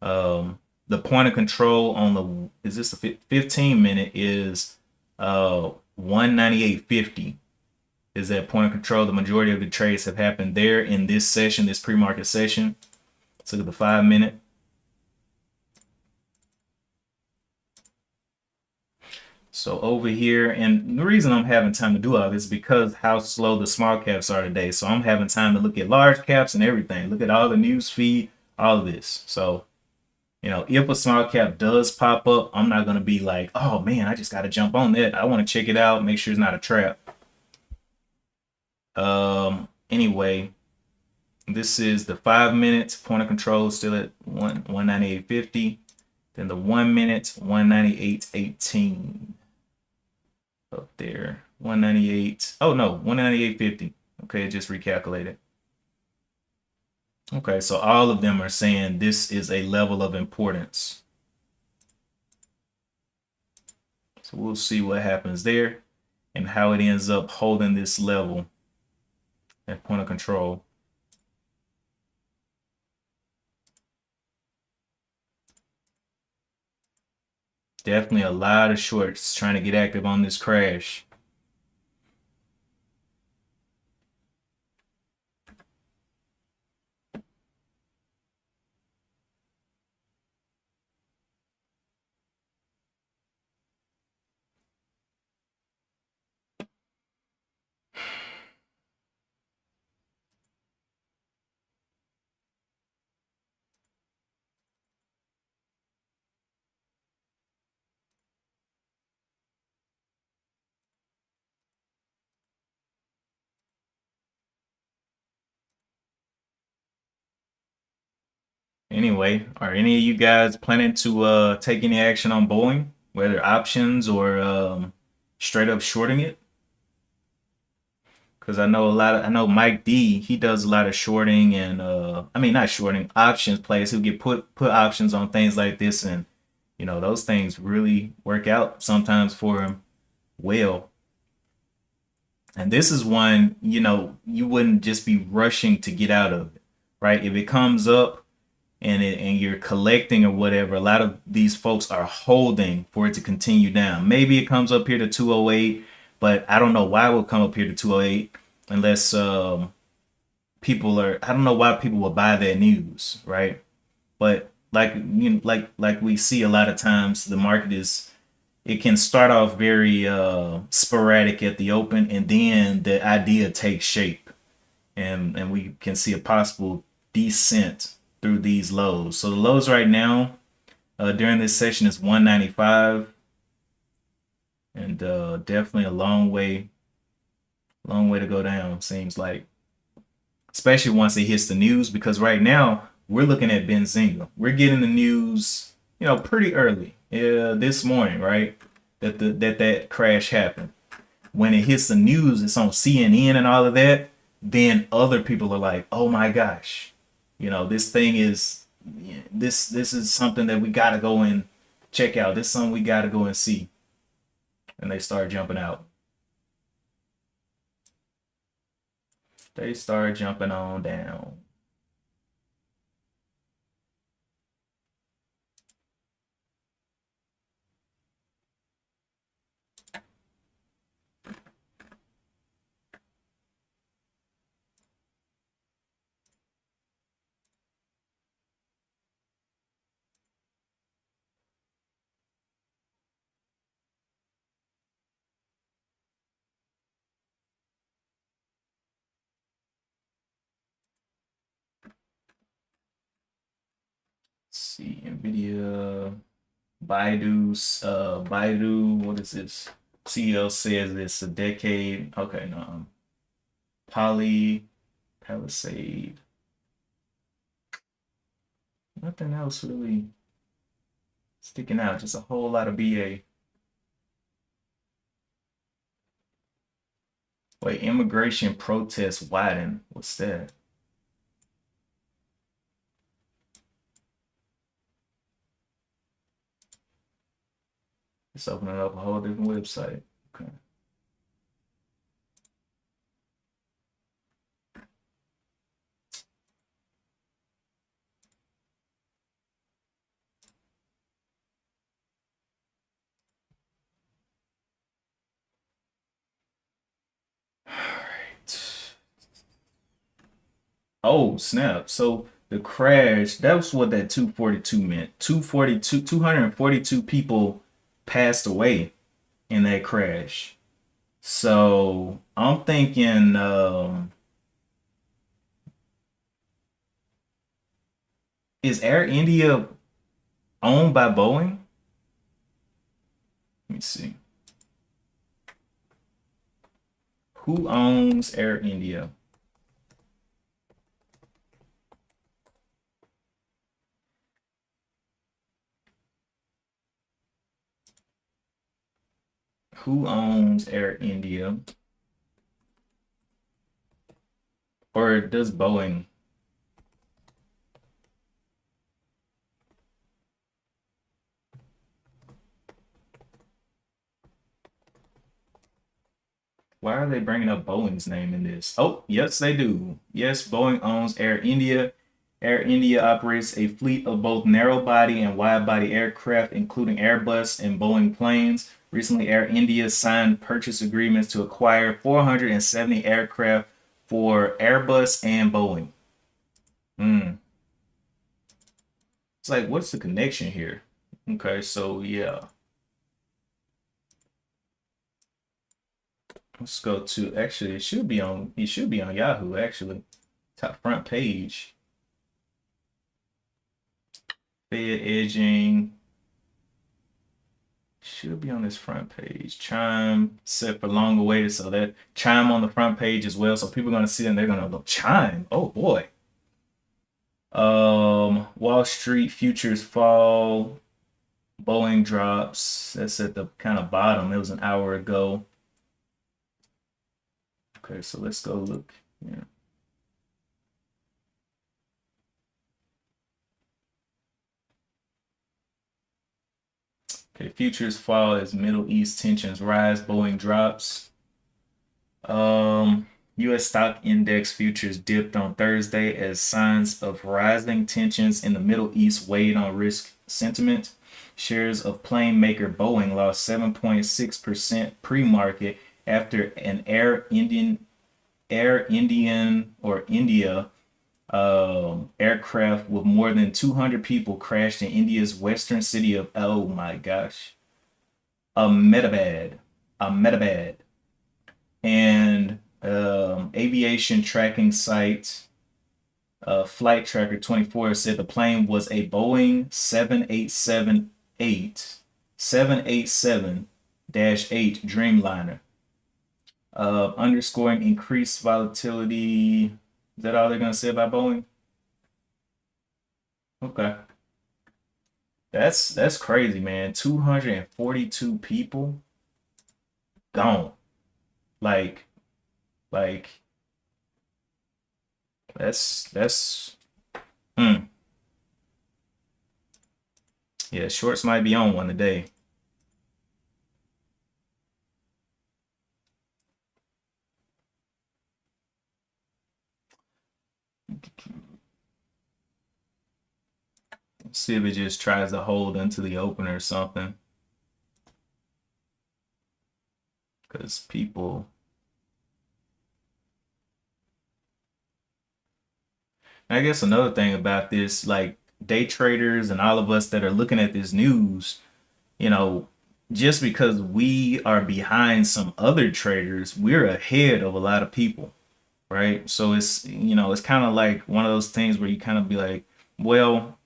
The point of control on the is this the 15 minute is 198.50 is that point of control. The majority of the trades have happened there in this session, this pre-market session. Let's look at the 5 minute. So over here, and the reason I'm having time to do all this is because how slow the small caps are today. So I'm having time to look at large caps and everything. Look at all the news feed, all of this. So, you know, if a small cap does pop up, I'm not going to be like, oh man, I just got to jump on that. I want to check it out, make sure it's not a trap. Anyway, this is the 5 minutes point of control still at 198.50. Then the 1 minute, 198.18. Up there, 198. Oh no, 198.50. Okay, it just recalculated. Okay, so all of them are saying this is a level of importance. So we'll see what happens there and how it ends up holding this level at point of control. Definitely a lot of shorts trying to get active on this crash. Anyway, are any of you guys planning to take any action on Boeing, whether options or straight up shorting it? Because I know Mike D, he does a lot of shorting and I mean not shorting, options plays. He'll get put options on things like this, and you know those things really work out sometimes for him well. And this is one, you know, you wouldn't just be rushing to get out of it, right? If it comes up and you're collecting or whatever, a lot of these folks are holding for it to continue down. Maybe it comes up here to 208, but I don't know why it will come up here to 208 unless people are. I don't know why people will buy that news, right? But like you know, like we see a lot of times, the market is it can start off very sporadic at the open, and then the idea takes shape, and we can see a possible descent through these lows. So the lows right now during this session is 195. and definitely a long way to go down, seems like, especially once it hits the news, because right now we're looking at Benzinga. We're getting the news, pretty early, this morning, right? That crash happened. When it hits the news, it's on CNN and all of that. Then other people are like, "Oh my gosh, this thing is this is something that we gotta go and check out. This is something we gotta go and see." And they start jumping out. They start jumping on down. Let's see, Nvidia, Baidu, what is this? CEO says it's a decade. Okay, no. Palisade. Nothing else really sticking out. Just a whole lot of BA. Wait, immigration protests widen. What's that? It's opening up a whole different website. Okay. All right. Oh, snap. So the crash, that was what that 242 meant. 242 people passed away in that crash. So I'm thinking, is Air India owned by Boeing? Let me see. Who owns Air India? Who owns Air India? Or does Boeing? Why are they bringing up Boeing's name in this? Oh, yes, they do. Yes, Boeing owns Air India. Air India operates a fleet of both narrow body and wide body aircraft, including Airbus and Boeing planes. Recently, Air India signed purchase agreements to acquire 470 aircraft for Airbus and Boeing. Hmm. It's like, what's the connection here? Okay, so yeah. Let's go to, actually it should be on Yahoo actually. Top front page. Fed edging should be on this front page. Chime set for long awaited, so that Chime on the front page as well. So people are gonna see it and they're gonna look Chime. Oh boy. Wall Street futures fall. Boeing drops. That's at the kind of bottom. It was an hour ago. Okay, so let's go look. Yeah. Okay, futures fall as Middle East tensions rise. Boeing drops. U.S. stock index futures dipped on Thursday as signs of rising tensions in the Middle East weighed on risk sentiment. Shares of plane maker Boeing lost 7.6% pre-market after an Air Indian or India aircraft with more than 200 people crashed in India's western city of, oh my gosh, Ahmedabad. Ahmedabad. And aviation tracking site Flight Tracker 24 said the plane was a Boeing 787 8 Dreamliner. Underscoring increased volatility. Is that all they're gonna say about Boeing? Okay. That's crazy, man. 242 people gone. Like like that's mm. Yeah, shorts might be on one today. See if it just tries to hold into the opener or something. Because people. I guess another thing about this, like day traders and all of us that are looking at this news, you know, just because we are behind some other traders, we're ahead of a lot of people, right? So it's, it's kind of like one of those things where you kind of be like, well,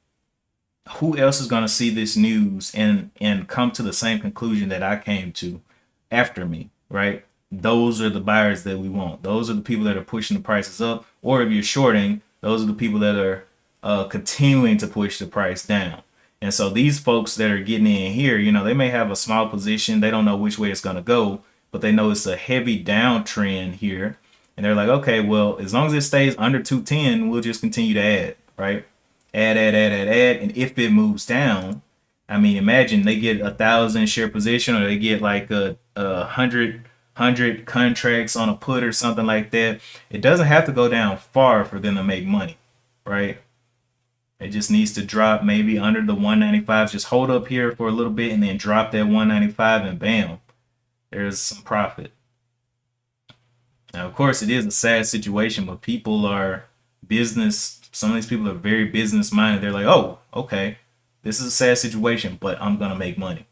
who else is going to see this news and come to the same conclusion that I came to after me, right? Those are the buyers that we want. Those are the people that are pushing the prices up. Or if you're shorting, those are the people that are continuing to push the price down. And so these folks that are getting in here, they may have a small position. They don't know which way it's going to go, but they know it's a heavy downtrend here. And they're like, okay, well, as long as it stays under 210, we'll just continue to add, right? Add. And if it moves down, I mean, imagine they get 1,000 share position, or they get like a hundred contracts on a put or something like that. It doesn't have to go down far for them to make money, right? It just needs to drop maybe under the 195. Just hold up here for a little bit and then drop that 195 and bam, there's some profit. Now, of course, it is a sad situation, but people are business. Some of these people are very business minded. They're like, oh, okay, this is a sad situation, but I'm going to make money.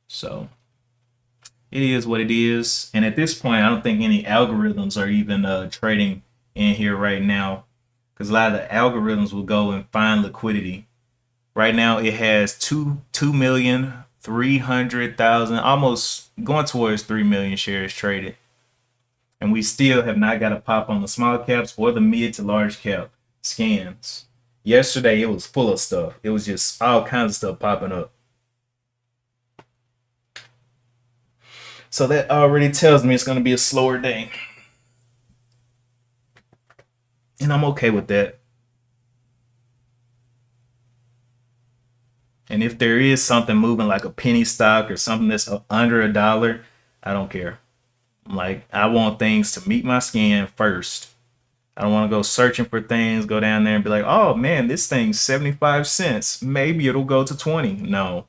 So it is what it is. And at this point, I don't think any algorithms are even trading in here right now, because a lot of the algorithms will go and find liquidity. Right now, it has 2,300,000, almost going towards 3 million shares traded. And we still have not got a pop on the small caps or the mid to large cap scans. Yesterday, it was full of stuff. It was just all kinds of stuff popping up. So that already tells me it's going to be a slower day. And I'm okay with that. And if there is something moving like a penny stock or something that's under $1, I don't care. Like, I want things to meet my skin first. I don't want to go searching for things, go down there and be like, oh man, this thing's 75 cents. Maybe it'll go to 20. No,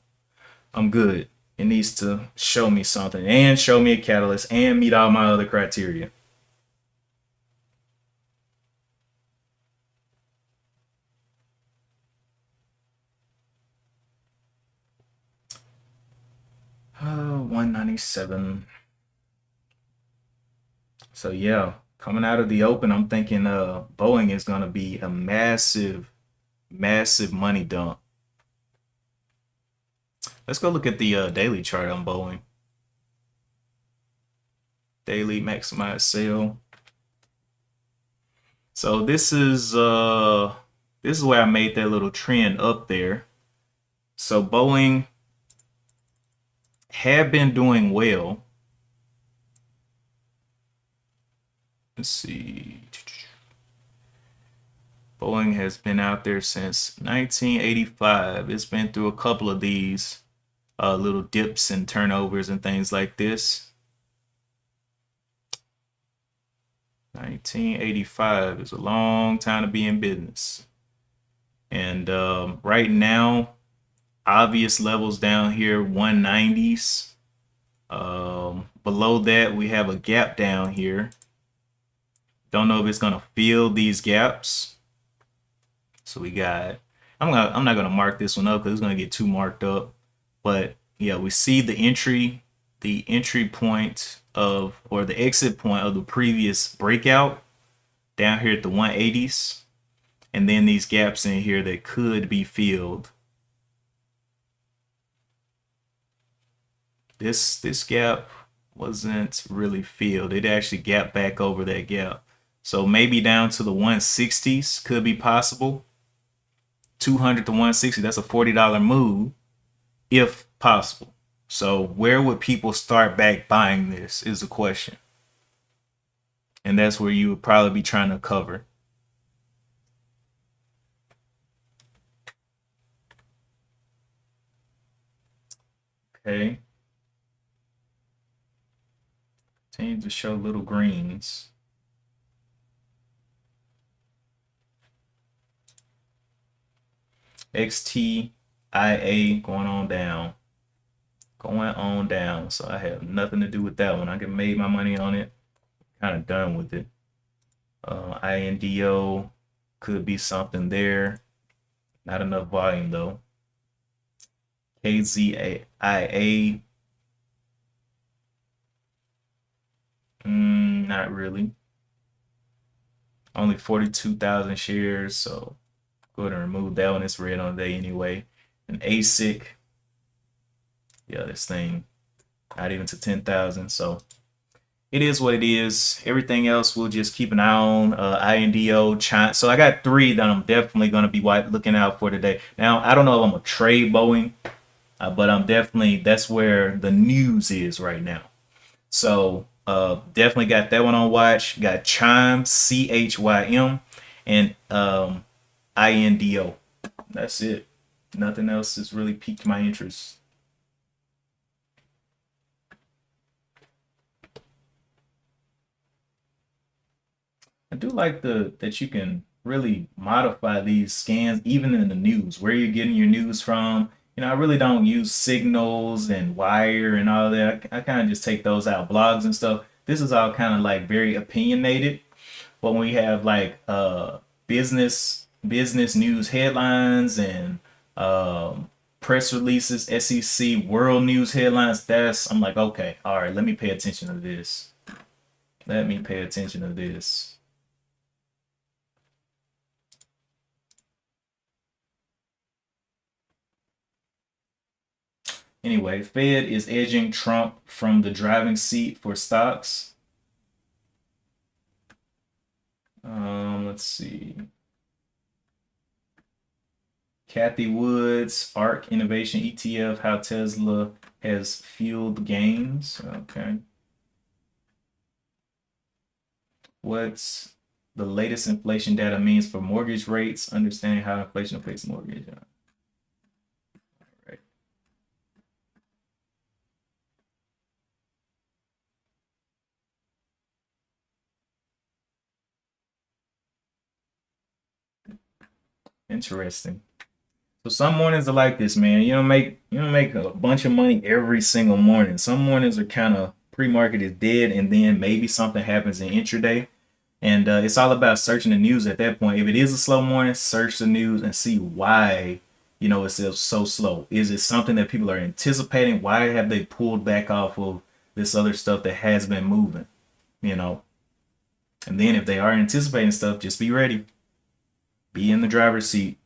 I'm good. It needs to show me something and show me a catalyst and meet all my other criteria. Oh, 197. So yeah, coming out of the open, I'm thinking Boeing is gonna be a massive, massive money dump. Let's go look at the daily chart on Boeing. Daily maximized sale. So this is where I made that little trend up there. So Boeing had been doing well. Let's see. Boeing has been out there since 1985. It's been through a couple of these little dips and turnovers and things like this. 1985 is a long time to be in business. And right now, obvious levels down here, 190s. Below that, we have a gap down here. Don't know if it's gonna fill these gaps. So we got, I'm not gonna mark this one up because it's gonna get too marked up. But yeah, we see the entry point of, or the exit point of the previous breakout down here at the 180s. and then these gaps in here that could be filled. This gap wasn't really filled. It actually gapped back over that gap. So maybe down to the 160s could be possible. 200 to 160, that's a $40 move if possible. So where would people start back buying this is the question. And that's where you would probably be trying to cover. Okay. Continue to show little greens. XTIA going on down. Going on down. So I have nothing to do with that one. I can made my money on it. Kind of done with it. INDO could be something there. Not enough volume though. KZIA. Not really. Only 42,000 shares, so go ahead and remove that one. It's red on the day anyway. An ASIC. Yeah, this thing not even to 10,000. So it is what it is. Everything else we'll just keep an eye on. INDO, China. So I got 3 that I'm definitely going to be looking out for today. Now, I don't know if I'm going to trade Boeing, but I'm definitely, that's where the news is right now. So definitely got that one on watch. Got Chime, CHYM, and INDO. That's it. Nothing else has really piqued my interest. I do like that you can really modify these scans even in the news, where you're getting your news from. You know, I really don't use signals and wire and all that. I kind of just take those out, blogs and stuff. This is all kind of like very opinionated. But when we have like business news headlines and press releases, SEC world news headlines, I'm like, okay, all right, let me pay attention to this. Let me pay attention to this. Anyway, Fed is edging Trump from the driving seat for stocks. Let's see. Kathy Woods, ARK Innovation ETF, how Tesla has fueled gains. Okay. What's the latest inflation data means for mortgage rates? Understanding how inflation affects mortgage. Interesting. So some mornings are like this, man. You don't make a bunch of money every single morning. Some mornings are kind of pre-market is dead, and then maybe something happens in intraday, and it's all about searching the news at that point. If it is a slow morning, search the news and see why it's so slow. Is it something that people are anticipating? Why have they pulled back off of this other stuff that has been moving? You know, and then if they are anticipating stuff, just be ready. Be in the driver's seat.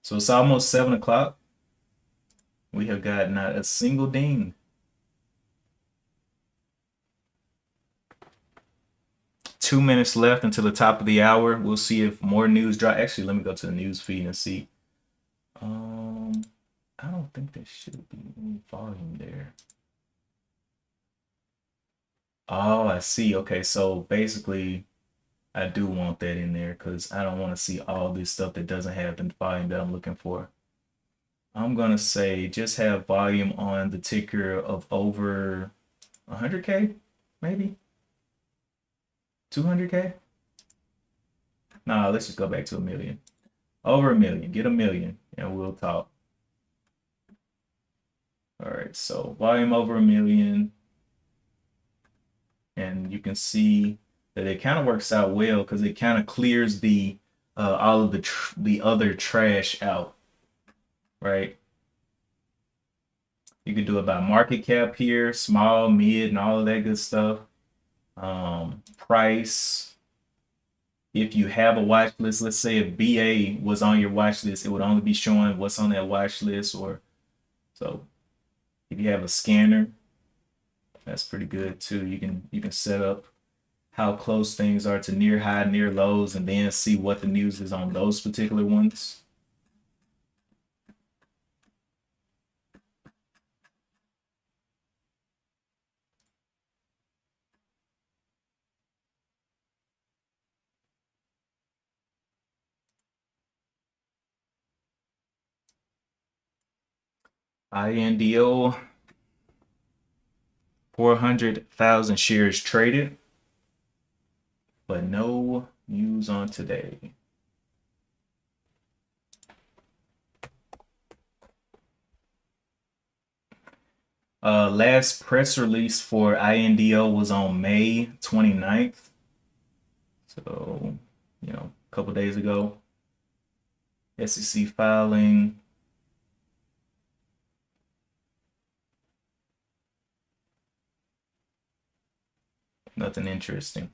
So it's almost 7 o'clock. We have got not a single ding. 2 minutes left until the top of the hour. We'll see if more news drop. Actually, let me go to the news feed and see. I don't think there should be any volume there. Oh, I see. Okay, so basically, I do want that in there because I don't want to see all this stuff that doesn't have the volume that I'm looking for. I'm gonna say just have volume on the ticker of over 100K, maybe 200K. No, let's just go back to a million. Over a million. Get a million, and we'll talk. All right, so volume over a million, and and you can see that it kind of works out well because it kind of clears the all of the other trash out, right? You can do it by market cap here, small, mid, and all of that good stuff. Price. If you have a watch list, let's say if BA was on your watch list, it would only be showing what's on that watch list. Or so if you have a scanner, that's pretty good too. You can set up how close things are to near high, near lows, and then see what the news is on those particular ones. INDO, 400,000 shares traded, but no news on today. Last press release for INDO was on May 29th. So, a couple days ago. SEC filing. Nothing interesting.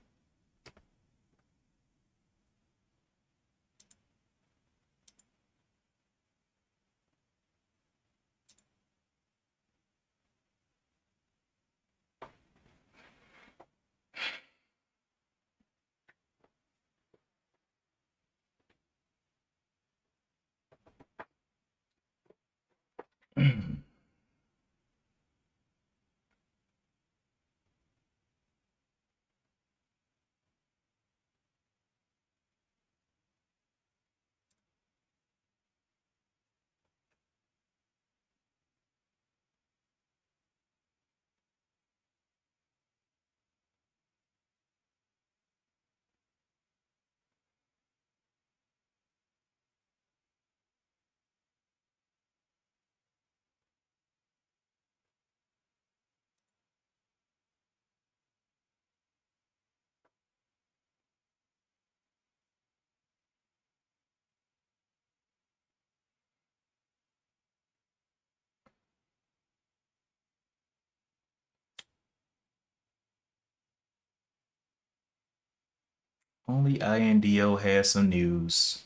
Only INDO has some news.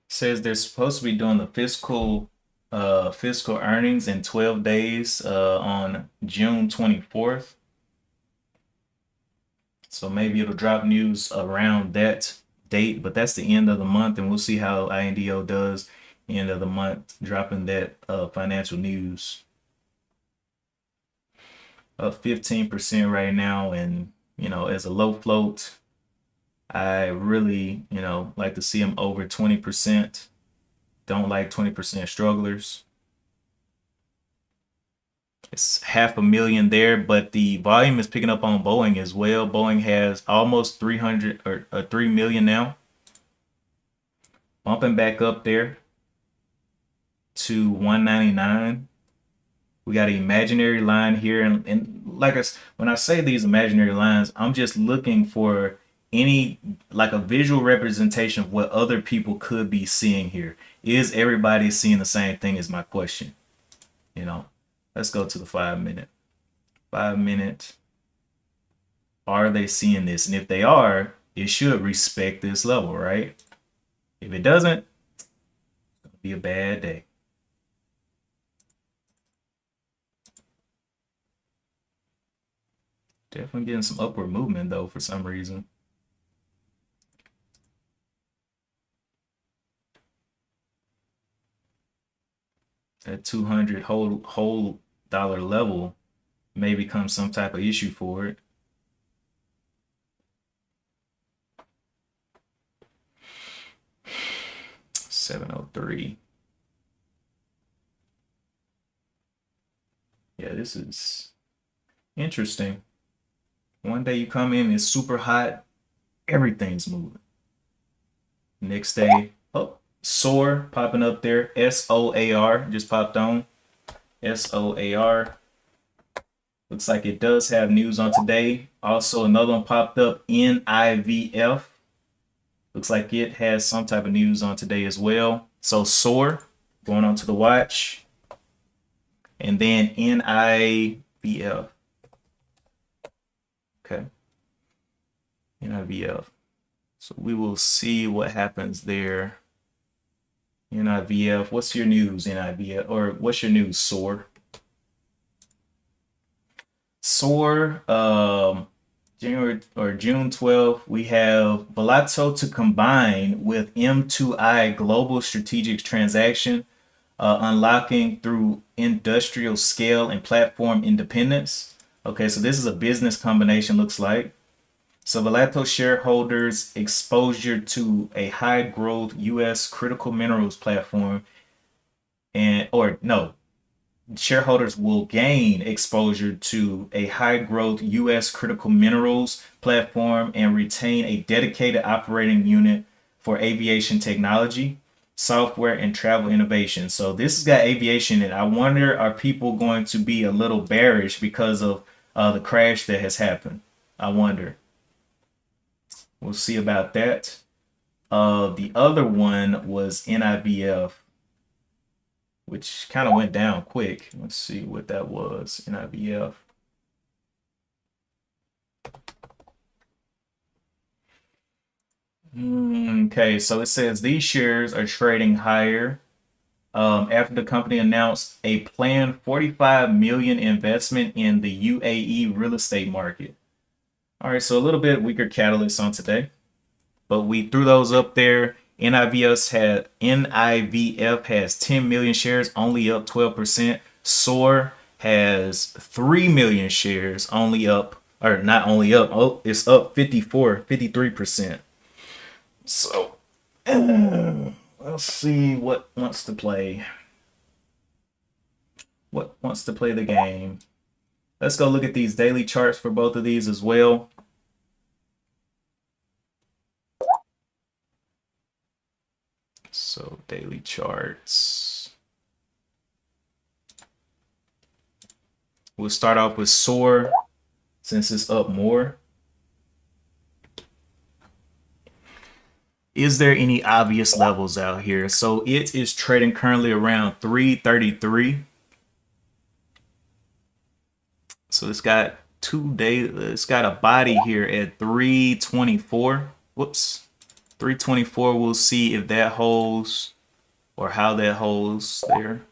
Says they're supposed to be doing the fiscal earnings in 12 days on June 24th. So maybe it'll drop news around that date, but that's the end of the month, and we'll see how INDO does end of the month, dropping that financial news. Up 15% right now, and as a low float, I really like to see them over 20%. Don't like 20% strugglers. It's 500,000 there, but the volume is picking up on Boeing as well. Boeing has almost 300 or 3 million now, bumping back up there to 199. We got an imaginary line here, and like when I say these imaginary lines, I'm just looking for any like a visual representation of what other people could be seeing here. Is everybody seeing the same thing? Is my question. Let's go to the 5 minute. 5 minute. Are they seeing this? And if they are, it should respect this level, right? If it doesn't, it'll be a bad day. Definitely getting some upward movement though for some reason. That 200 whole dollar level may become some type of issue for it. $703. Yeah, this is interesting. One day you come in, it's super hot, everything's moving. Next day, oh, SOAR popping up there. SOAR just popped on. SOAR. Looks like it does have news on today. Also, another one popped up. NIVF. Looks like it has some type of news on today as well. So SOAR going on to the watch. And then NIVF. Okay. NIVF. So we will see what happens there. NIVF. What's your news, NIVF? Or what's your news, SOAR? SOAR, January or June 12th, we have Volato to combine with M2I Global Strategic Transaction, unlocking through industrial scale and platform independence. Okay, so this is a business combination, looks like. So Volato shareholders exposure to a high growth US critical minerals platform, and or no, shareholders will gain exposure to a high growth US critical minerals platform and retain a dedicated operating unit for aviation technology, software, and travel innovation. So this has got aviation in it. I wonder, are people going to be a little bearish because of the crash that has happened? I wonder. We'll see about that. The other one was NIVF, which kind of went down quick. Let's see what that was. NIVF. Okay, so it says these shares are trading higher after the company announced a planned 45 million investment in the UAE real estate market. All right, so a little bit weaker catalyst on today, but we threw those up there. NIVF has 10 million shares, only up 12%. SOAR has 3 million shares, only up, or not only up, oh, it's up 53%. So, let's see what wants to play. What wants to play the game? Let's go look at these daily charts for both of these as well. So daily charts. We'll start off with SOAR since it's up more. Is there any obvious levels out here? So it is trading currently around 333. So it's got it's got a body here at 324. Whoops. 324. We'll see if that holds or how that holds there.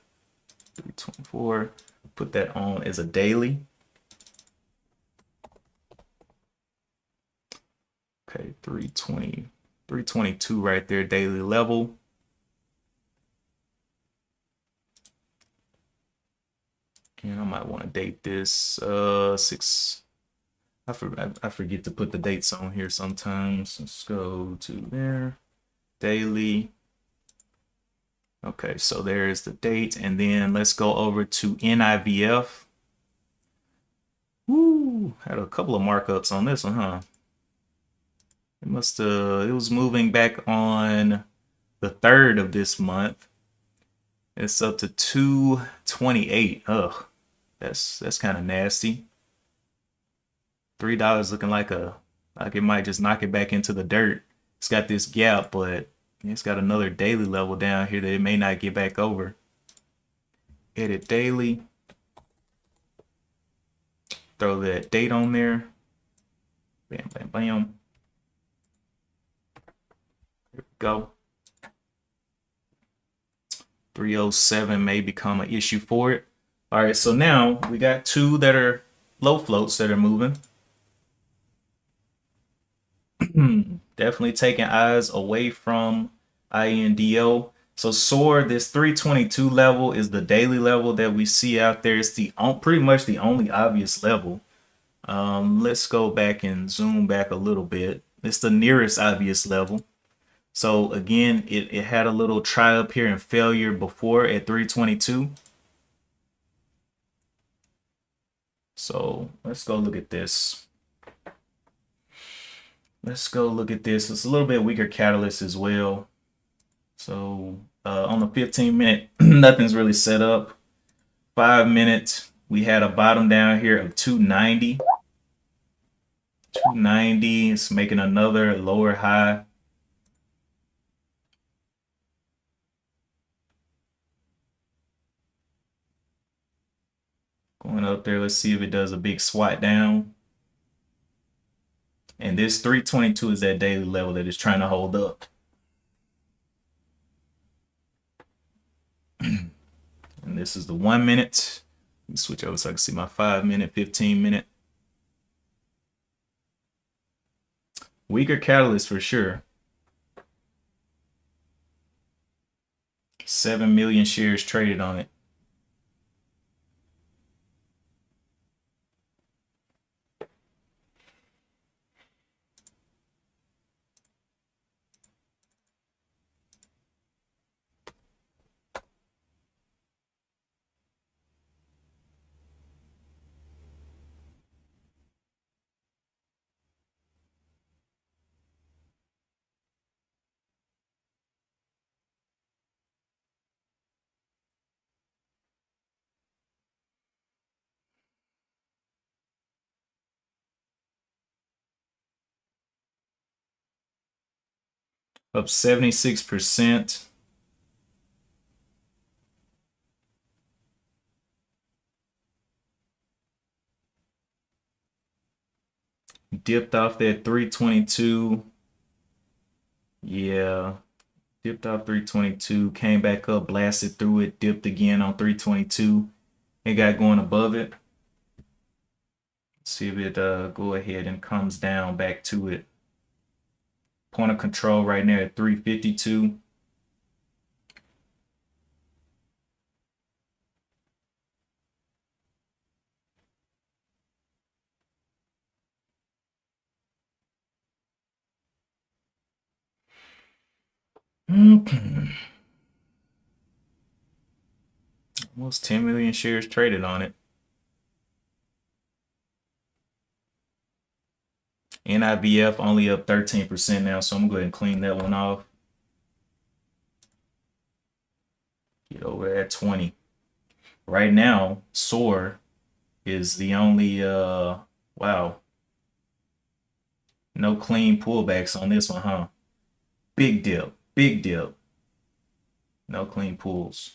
324. Put that on as a daily. Okay, 320. 322 right there, daily level. And I might want to date this 6. I forget to put the dates on here sometimes. Let's go to there. Daily. Okay, so there's the date. And then let's go over to NIVF. Woo, had a couple of markups on this one, huh? It was moving back on the 3rd of this month. It's up to 228. Ugh, that's kind of nasty. $3 looking like it might just knock it back into the dirt. It's got this gap, but it's got another daily level down here that it may not get back over. Edit daily. Throw that date on there. Bam, bam, bam. Here we go. 307 may become an issue for it. All right, so now we got two that are low floats that are moving. Definitely taking eyes away from INDO. So SOAR, this 322 level is the daily level that we see out there. It's pretty much the only obvious level. Let's go back and zoom back a little bit. It's the nearest obvious level. So again, it had a little try up here and failure before at 322. So let's go look at this. let's go look at this. It's a little bit weaker catalyst as well. So on the 15-minute, nothing's really set up. 5 minutes, we had a bottom down here of 290. 290 is making another lower high. Going up there, let's see if it does a big swat down. And this 322 is that daily level that it's trying to hold up. And this is the 1 minute. Let me switch over so I can see my 5 minute, 15 minute. Weaker catalyst for sure. 7 million shares traded on it. Up 76%. Dipped off that 322. Yeah. Dipped off 322. Came back up, blasted through it, dipped again on 322. It got going above it. See if it go ahead and comes down back to it. Point of control right now at 352. Almost 10 million shares traded on it. NIVF only up 13% now, so I'm gonna go ahead and clean that one off. Get over at 20. Right now, SOAR is the only wow. No clean pullbacks on this one, huh? Big dip, big dip. No clean pulls.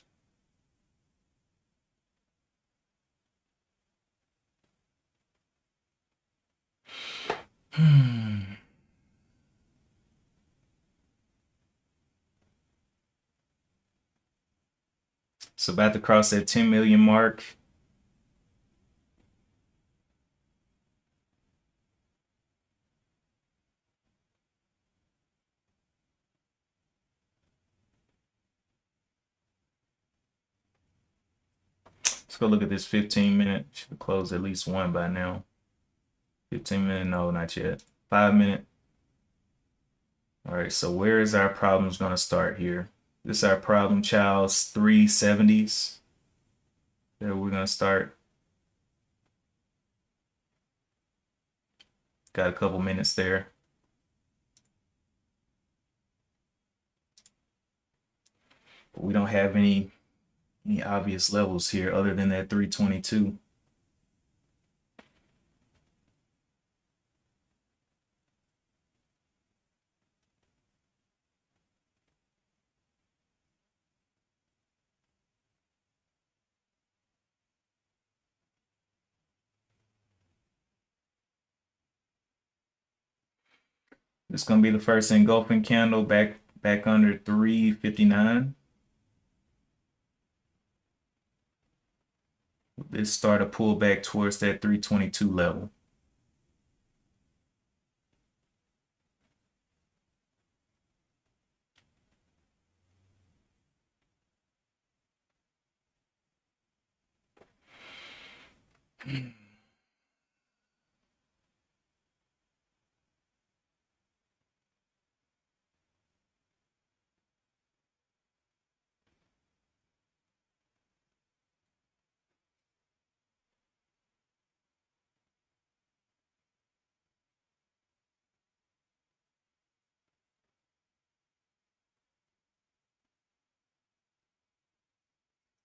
It's about to cross that 10 million mark. Let's go look at this 15 minute. Should have closed at least one by now. 15 minute, no, not yet. 5 minute. All right, so where is our problems gonna start here? This is our problem child's 370s. There we're gonna start. Got a couple minutes there. But we don't have any obvious levels here other than that 322. This is gonna be the first engulfing candle back under 359. This start a pullback towards that 322 level.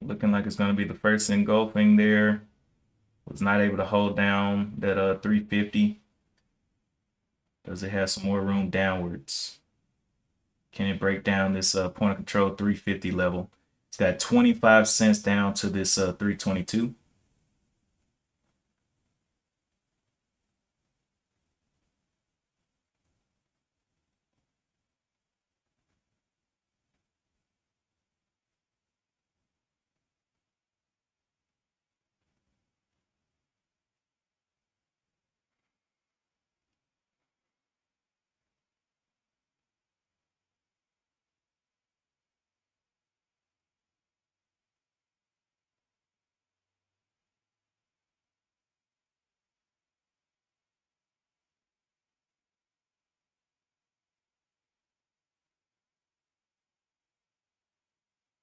Looking like it's going to be the first engulfing there. Was not able to hold down that 350. Does it have some more room downwards? Can it break down this point of control 350 level? It's got 25 cents down to this 322.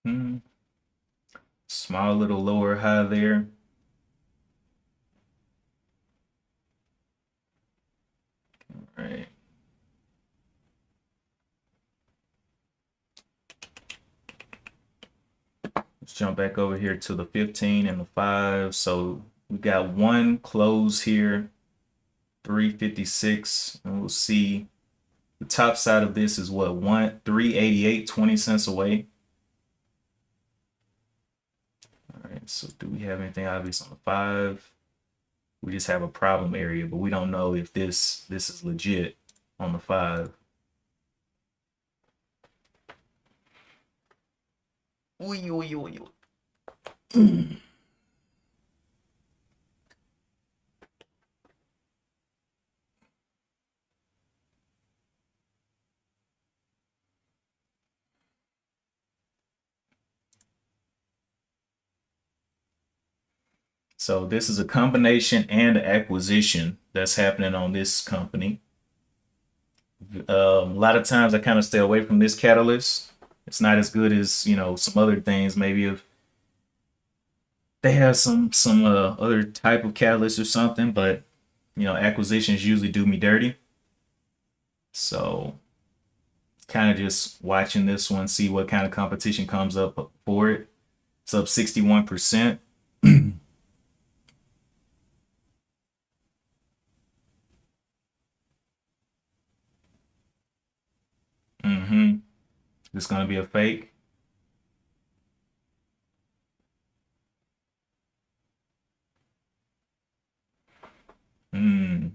Hmm. Small little lower high there. All right. Let's jump back over here to the 15 and the 5. So we got one close here, 356, and we'll see the top side of this is what, 388, 20 cents away. All right, so do we have anything obvious on the 5? We just have a problem area, but we don't know if this is legit on the 5. Uy, uy, uy, uy. So this is a combination and an acquisition that's happening on this company. A lot of times I kind of stay away from this catalyst. It's not as good as some other things. Maybe if they have some other type of catalyst or something, but acquisitions usually do me dirty. So kind of just watching this one, see what kind of competition comes up for it. It's up 61%. Mm-hmm. This gonna be a fake. Hmm.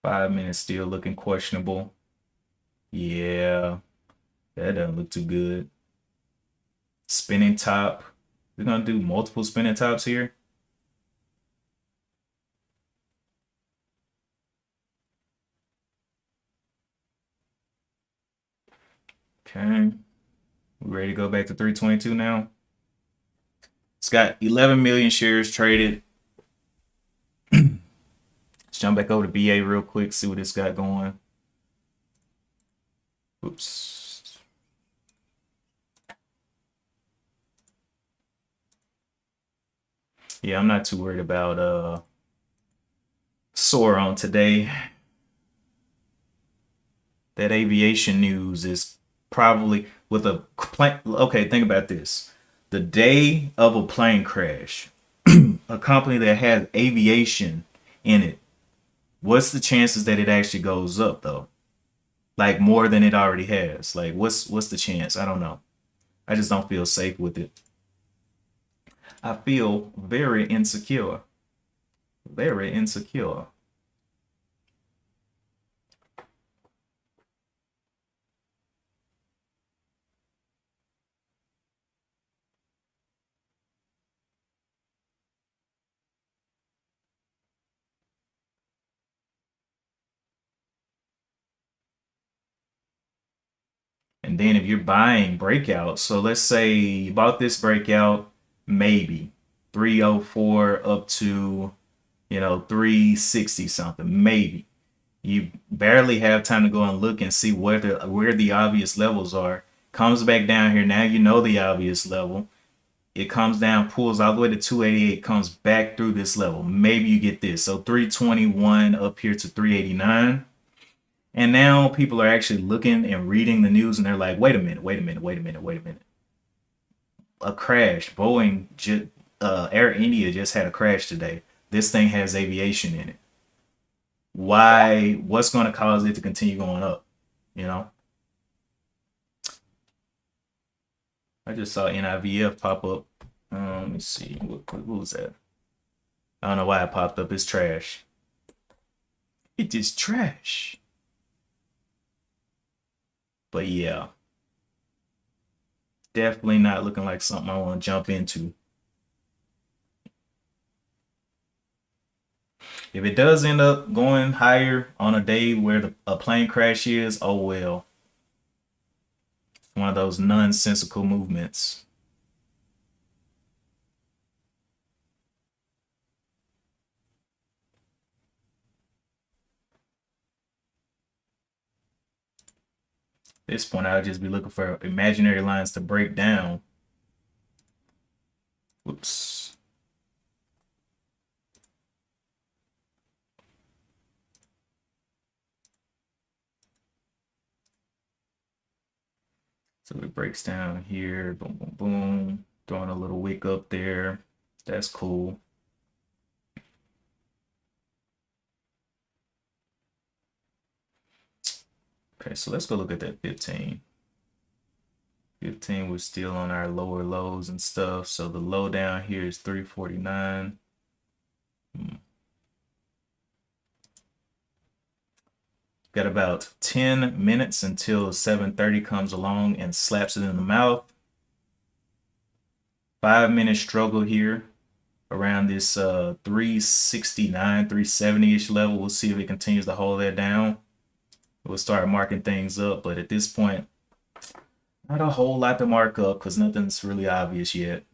5 minutes still looking questionable. Yeah, that doesn't look too good. Spinning top. We're gonna do multiple spinning tops here. Okay. We ready to go back to 322 now? It's got 11 million shares traded. Let's jump back over to BA real quick, see what it's got going. Oops. Yeah, I'm not too worried about SOAR on today. That aviation news is probably with a plane. Okay, think about this. The day of a plane crash, a company that has aviation in it, what's the chances that it actually goes up though? Like more than it already has. Like what's the chance? I don't know. I just don't feel safe with it. I feel very insecure. Very insecure. And then if you're buying breakouts, so let's say you bought this breakout, maybe 304 up to 360 something, maybe. You barely have time to go and look and see where the obvious levels are. Comes back down here, now you know the obvious level. It comes down, pulls all the way to 288, comes back through this level. Maybe you get this. So 321 up here to 389. And now people are actually looking and reading the news and they're like, wait a minute, wait a minute, wait a minute, wait a minute. A crash. Air India just had a crash today. This thing has aviation in it. Why? What's going to cause it to continue going up? You know, I just saw NIVF pop up. Let me see. What was that? I don't know why it popped up. It's trash. It is trash. But yeah, definitely not looking like something I want to jump into. If it does end up going higher on a day where a plane crash is, oh well. One of those nonsensical movements. At this point, I'll just be looking for imaginary lines to break down. Whoops. So it breaks down here, boom, boom, boom, throwing a little wick up there. That's cool. Okay, so let's go look at that 15. 15 was still on our lower lows and stuff. So the low down here is 349. Got about 10 minutes until 7:30 comes along and slaps it in the mouth. 5-minute struggle here around this 369, 370-ish level. We'll see if it continues to hold that down. We'll start marking things up, but at this point, not a whole lot to mark up because nothing's really obvious yet.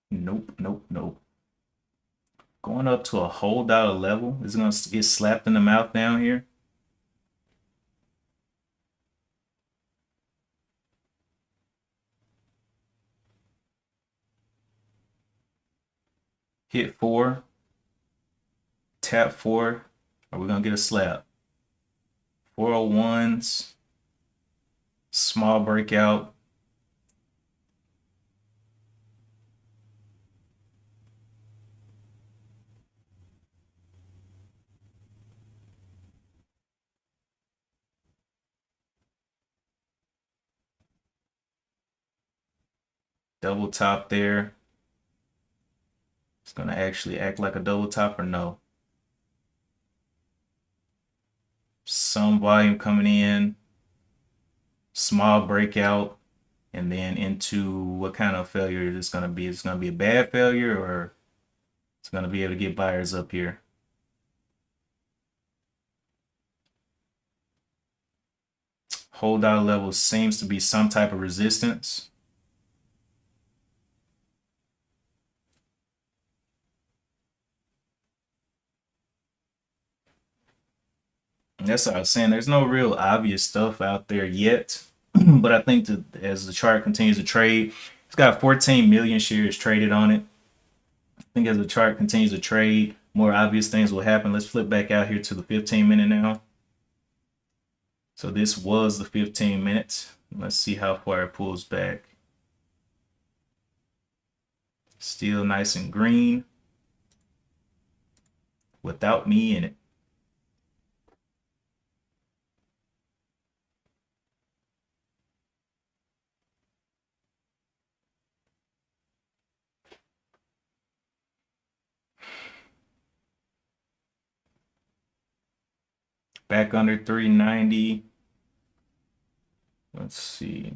Nope, nope, nope. Going up to a hold out level. Is it going to get slapped in the mouth down here? Hit 4. Tap 4. Are we going to get a slap? 401s. Small breakout. Double top there. It's going to actually act like a double top or no? Some volume coming in. Small breakout. And then into what kind of failure is this going to be? It's going to be a bad failure or it's going to be able to get buyers up here? Hold out level seems to be some type of resistance. That's what I was saying. There's no real obvious stuff out there yet. But I think that as the chart continues to trade, It's got 14 million shares traded on it. I think as the chart continues to trade, more obvious things will happen. Let's flip back out here to the 15 minute now. So this was the 15 minutes. Let's see how far it pulls back. Still nice and green without me in it. Back under 390. Let's see.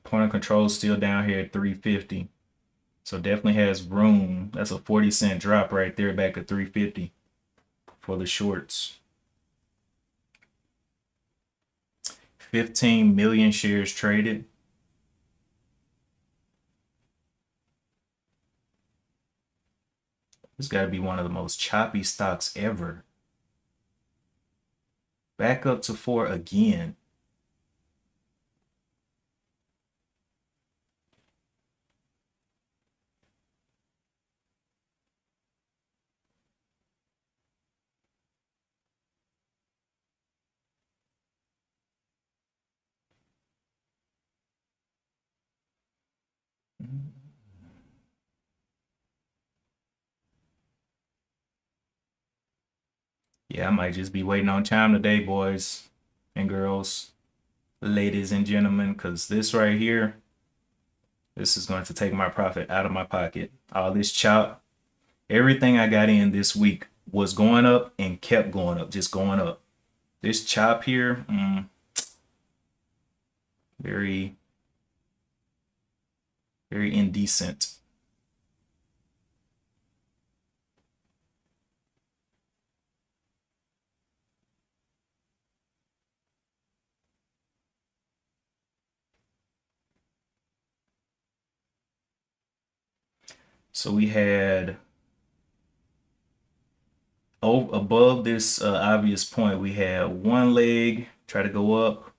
Point of control is still down here at 350. So definitely has room. That's a 40-cent drop right there back at 350 for the shorts. 15 million shares traded. This got to be one of the most choppy stocks ever. Back up to 4 again. Yeah, I might just be waiting on time today, boys and girls, ladies and gentlemen, because this right here, this is going to take my profit out of my pocket. All this chop, everything I got in this week was going up and kept going up, just going up. This chop here, very, very indecent. So we had above this obvious point, we had one leg try to go up,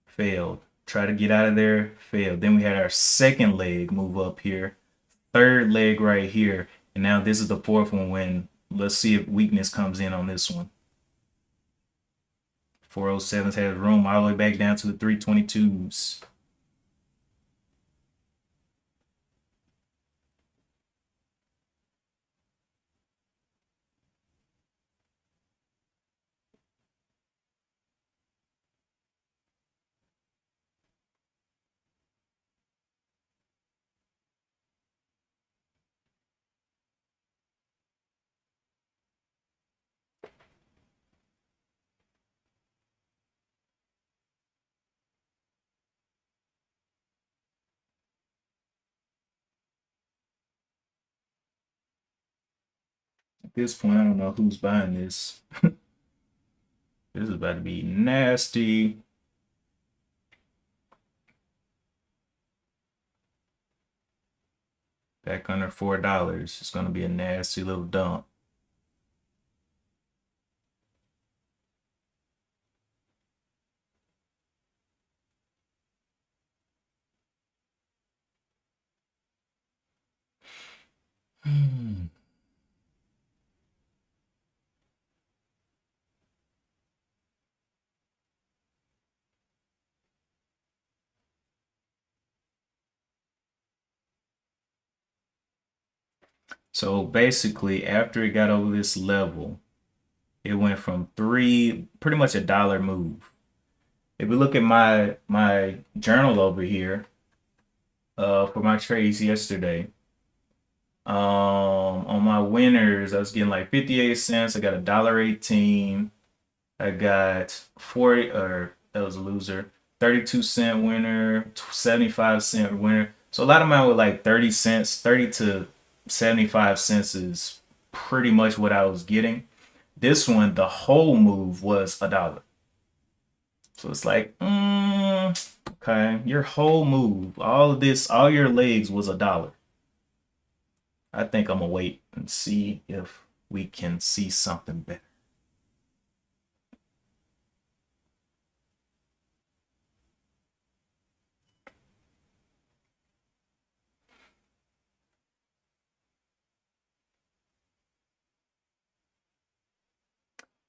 failed. Try to get out of there, failed. Then we had our second leg move up here, third leg right here, and now this is the fourth one. When let's see if weakness comes in on this one. 407s has room all the way back down to the 322s. At this point, I don't know who's buying this. This is about to be nasty. Back under $4. It's going to be a nasty little dump. So basically, after it got over this level, it went from pretty much a dollar move. If we look at my journal over here, for my trades yesterday, on my winners, I was getting like 58 cents. I got $1.18. I got 40, or that was a loser. 32-cent winner, 75-cent winner. So a lot of mine were like 30 cents, 30 to 75 cents is pretty much what I was getting. This one, the whole move was $1. So it's like, okay, your whole move, all of this, all your legs was $1. I think I'm gonna wait and see if we can see something better.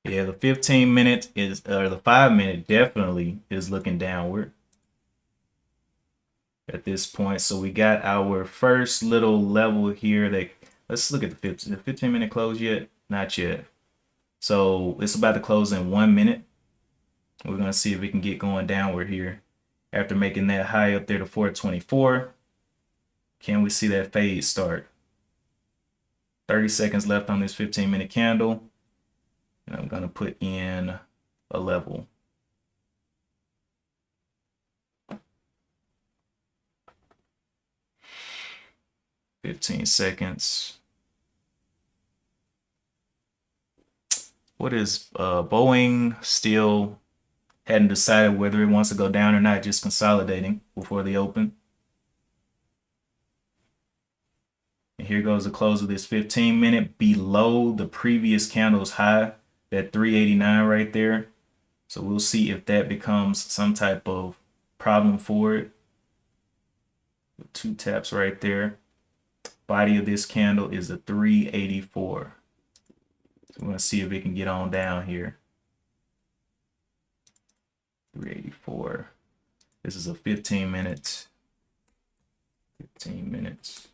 Yeah, the 15 minute is, or the 5 minute definitely is looking downward at this point. So we got our first little level here that, let's look at the 15 minute close yet? Not yet. So it's about to close in 1 minute. We're going to see if we can get going downward here. After making that high up there to 424, can we see that fade start? 30 seconds left on this 15-minute candle. And I'm going to put in a level. "15 seconds. What is Boeing still hadn't decided whether it wants to go down or not, just consolidating before the open. And here goes the close of this 15-minute below the previous candle's high, that 389 right there. So we'll see if that becomes some type of problem for it. 2 taps right there. Body of this candle is a 384. So we're going to see if we can get on down here. 384. This is a 15 minutes. 15 minutes.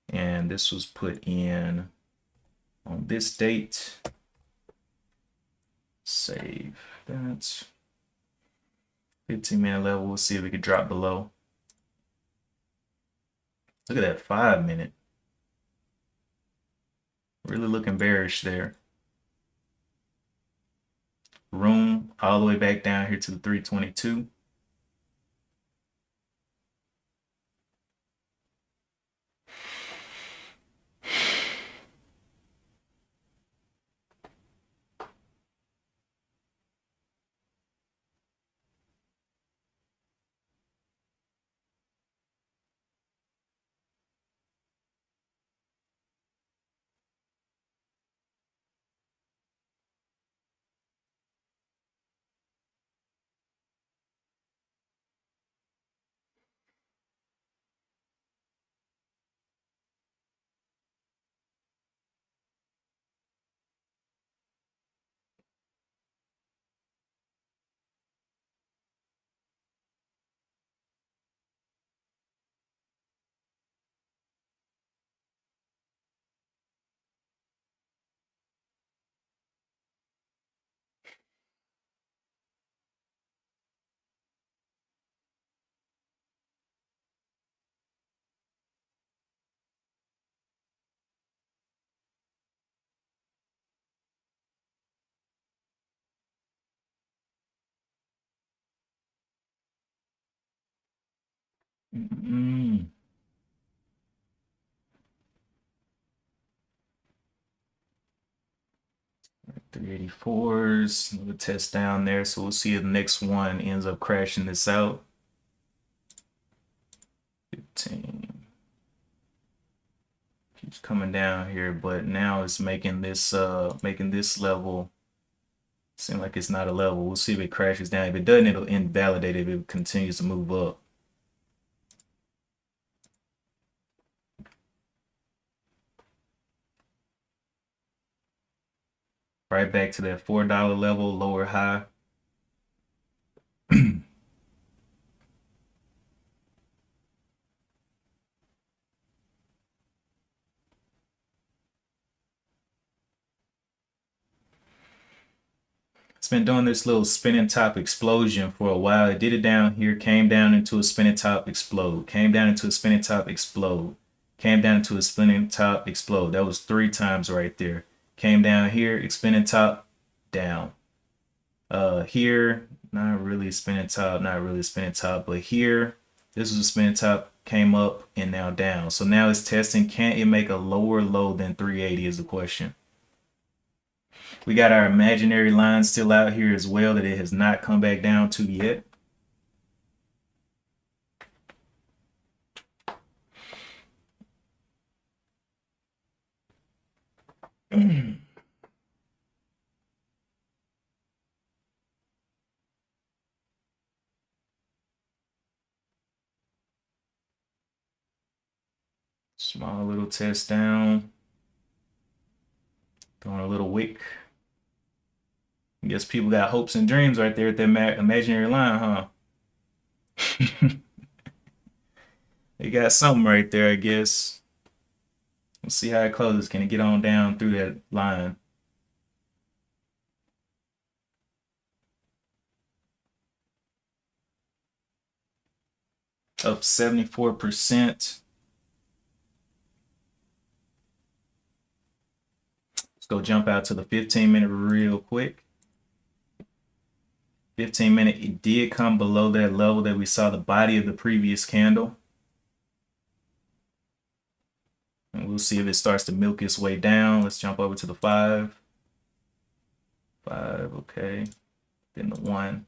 And this was put in on this date. Save that. 15-minute level. We'll see if we can drop below. Look at that 5-minute. Really looking bearish there. Room all the way back down here to the 322. Mm-mm. 384s. Another test down there. So we'll see if the next one ends up crashing this out. 15. Keeps coming down here, but now it's making this level seem like it's not a level. We'll see if it crashes down. If it doesn't, it'll invalidate it if it continues to move up. Right back to that $4 level, lower high. It's been doing this little spinning top explosion for a while. It did it down here, came down into a spinning top, explode, came down into a spinning top, explode, came down into a spinning top, explode. That was 3 times right there. Came down here, spinning top, down. Here, not really spinning top, not really spinning top, but here, this was a spinning top, came up and now down. So now it's testing, can it make a lower low than 380 is the question. We got our imaginary line still out here as well that it has not come back down to yet. Small little test down. Throwing a little wick. I guess people got hopes and dreams right there at that imaginary line, huh? They got something right there, I guess. Let's see how it closes. Can it get on down through that line? Up 74%. Let's go jump out to the 15-minute real quick. 15-minute, it did come below that level that we saw the body of the previous candle. And we'll see if it starts to milk its way down. Let's jump over to the 5. 5, okay. Then the 1.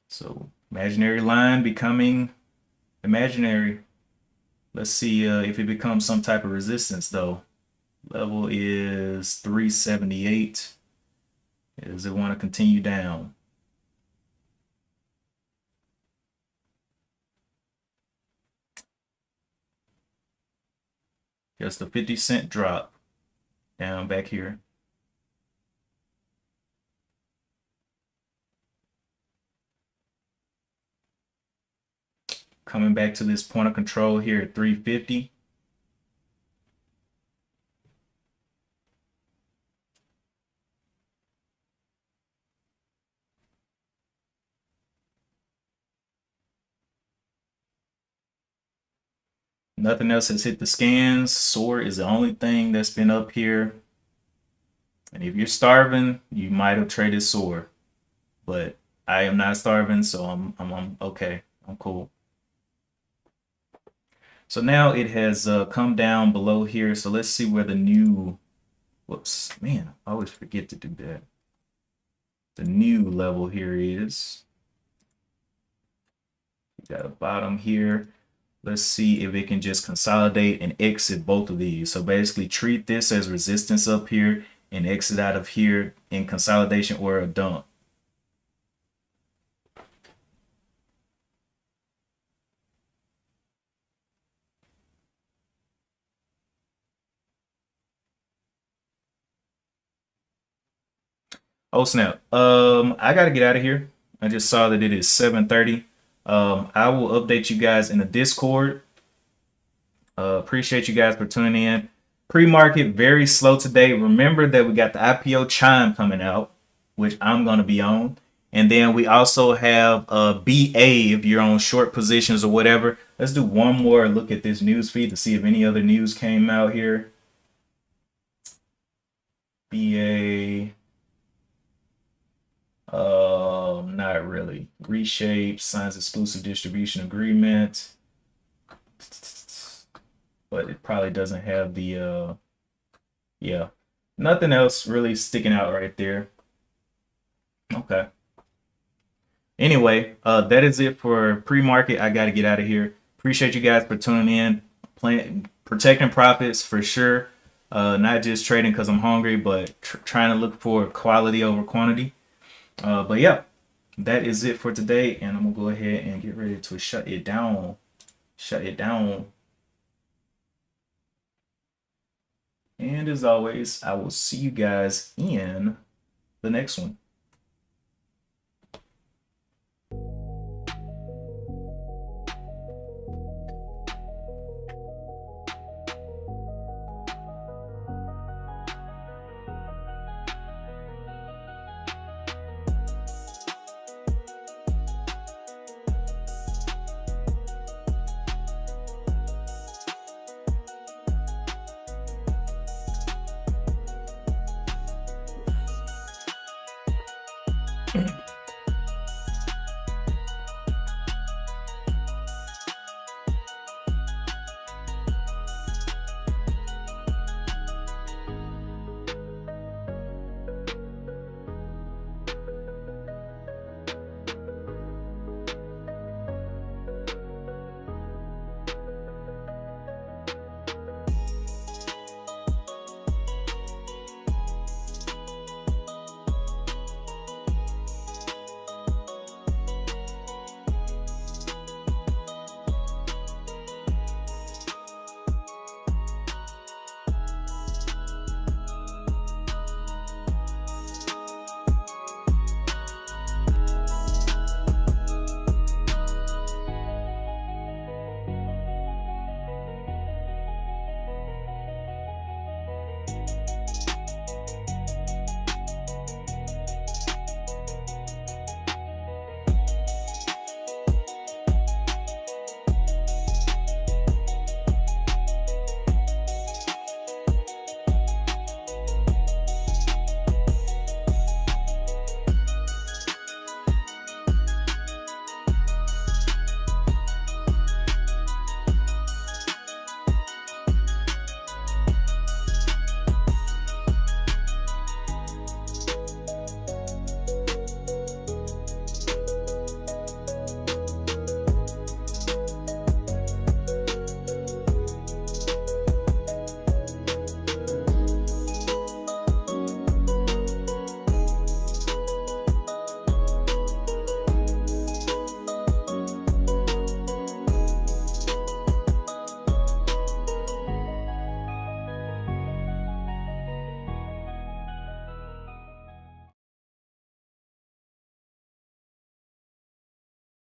So imaginary line becoming imaginary. Let's see if it becomes some type of resistance though. Level is 378. Does it want to continue down? Just a 50-cent drop down back here. Coming back to this point of control here at 350. Nothing else has hit the scans. SOAR is the only thing that's been up here. And if you're starving, you might have traded SOAR. But I am not starving, so I'm okay. I'm cool. So now it has come down below here. So let's see where the new, whoops, man, I always forget to do that. The new level here is. We got a bottom here. Let's see if it can just consolidate and exit both of these. So basically treat this as resistance up here and exit out of here in consolidation or a dump. Oh snap. I gotta get out of here. I just saw that it is 7:30. I will update you guys in the Discord. Appreciate you guys for tuning in. Pre-market very slow today. Remember that we got the IPO chime coming out, which I'm gonna be on. And then we also have BA if you're on short positions or whatever. Let's do one more look at this news feed to see if any other news came out here. BA. Not really. Reshape, signs exclusive distribution agreement. But it probably doesn't have the, yeah. Nothing else really sticking out right there. Okay. Anyway, that is it for pre-market. I got to get out of here. Appreciate you guys for tuning in. Protecting profits for sure. Not just trading because I'm hungry, but trying to look for quality over quantity. But yeah, that is it for today, and I'm gonna go ahead and get ready to shut it down. Shut it down. And as always, I will see you guys in the next one.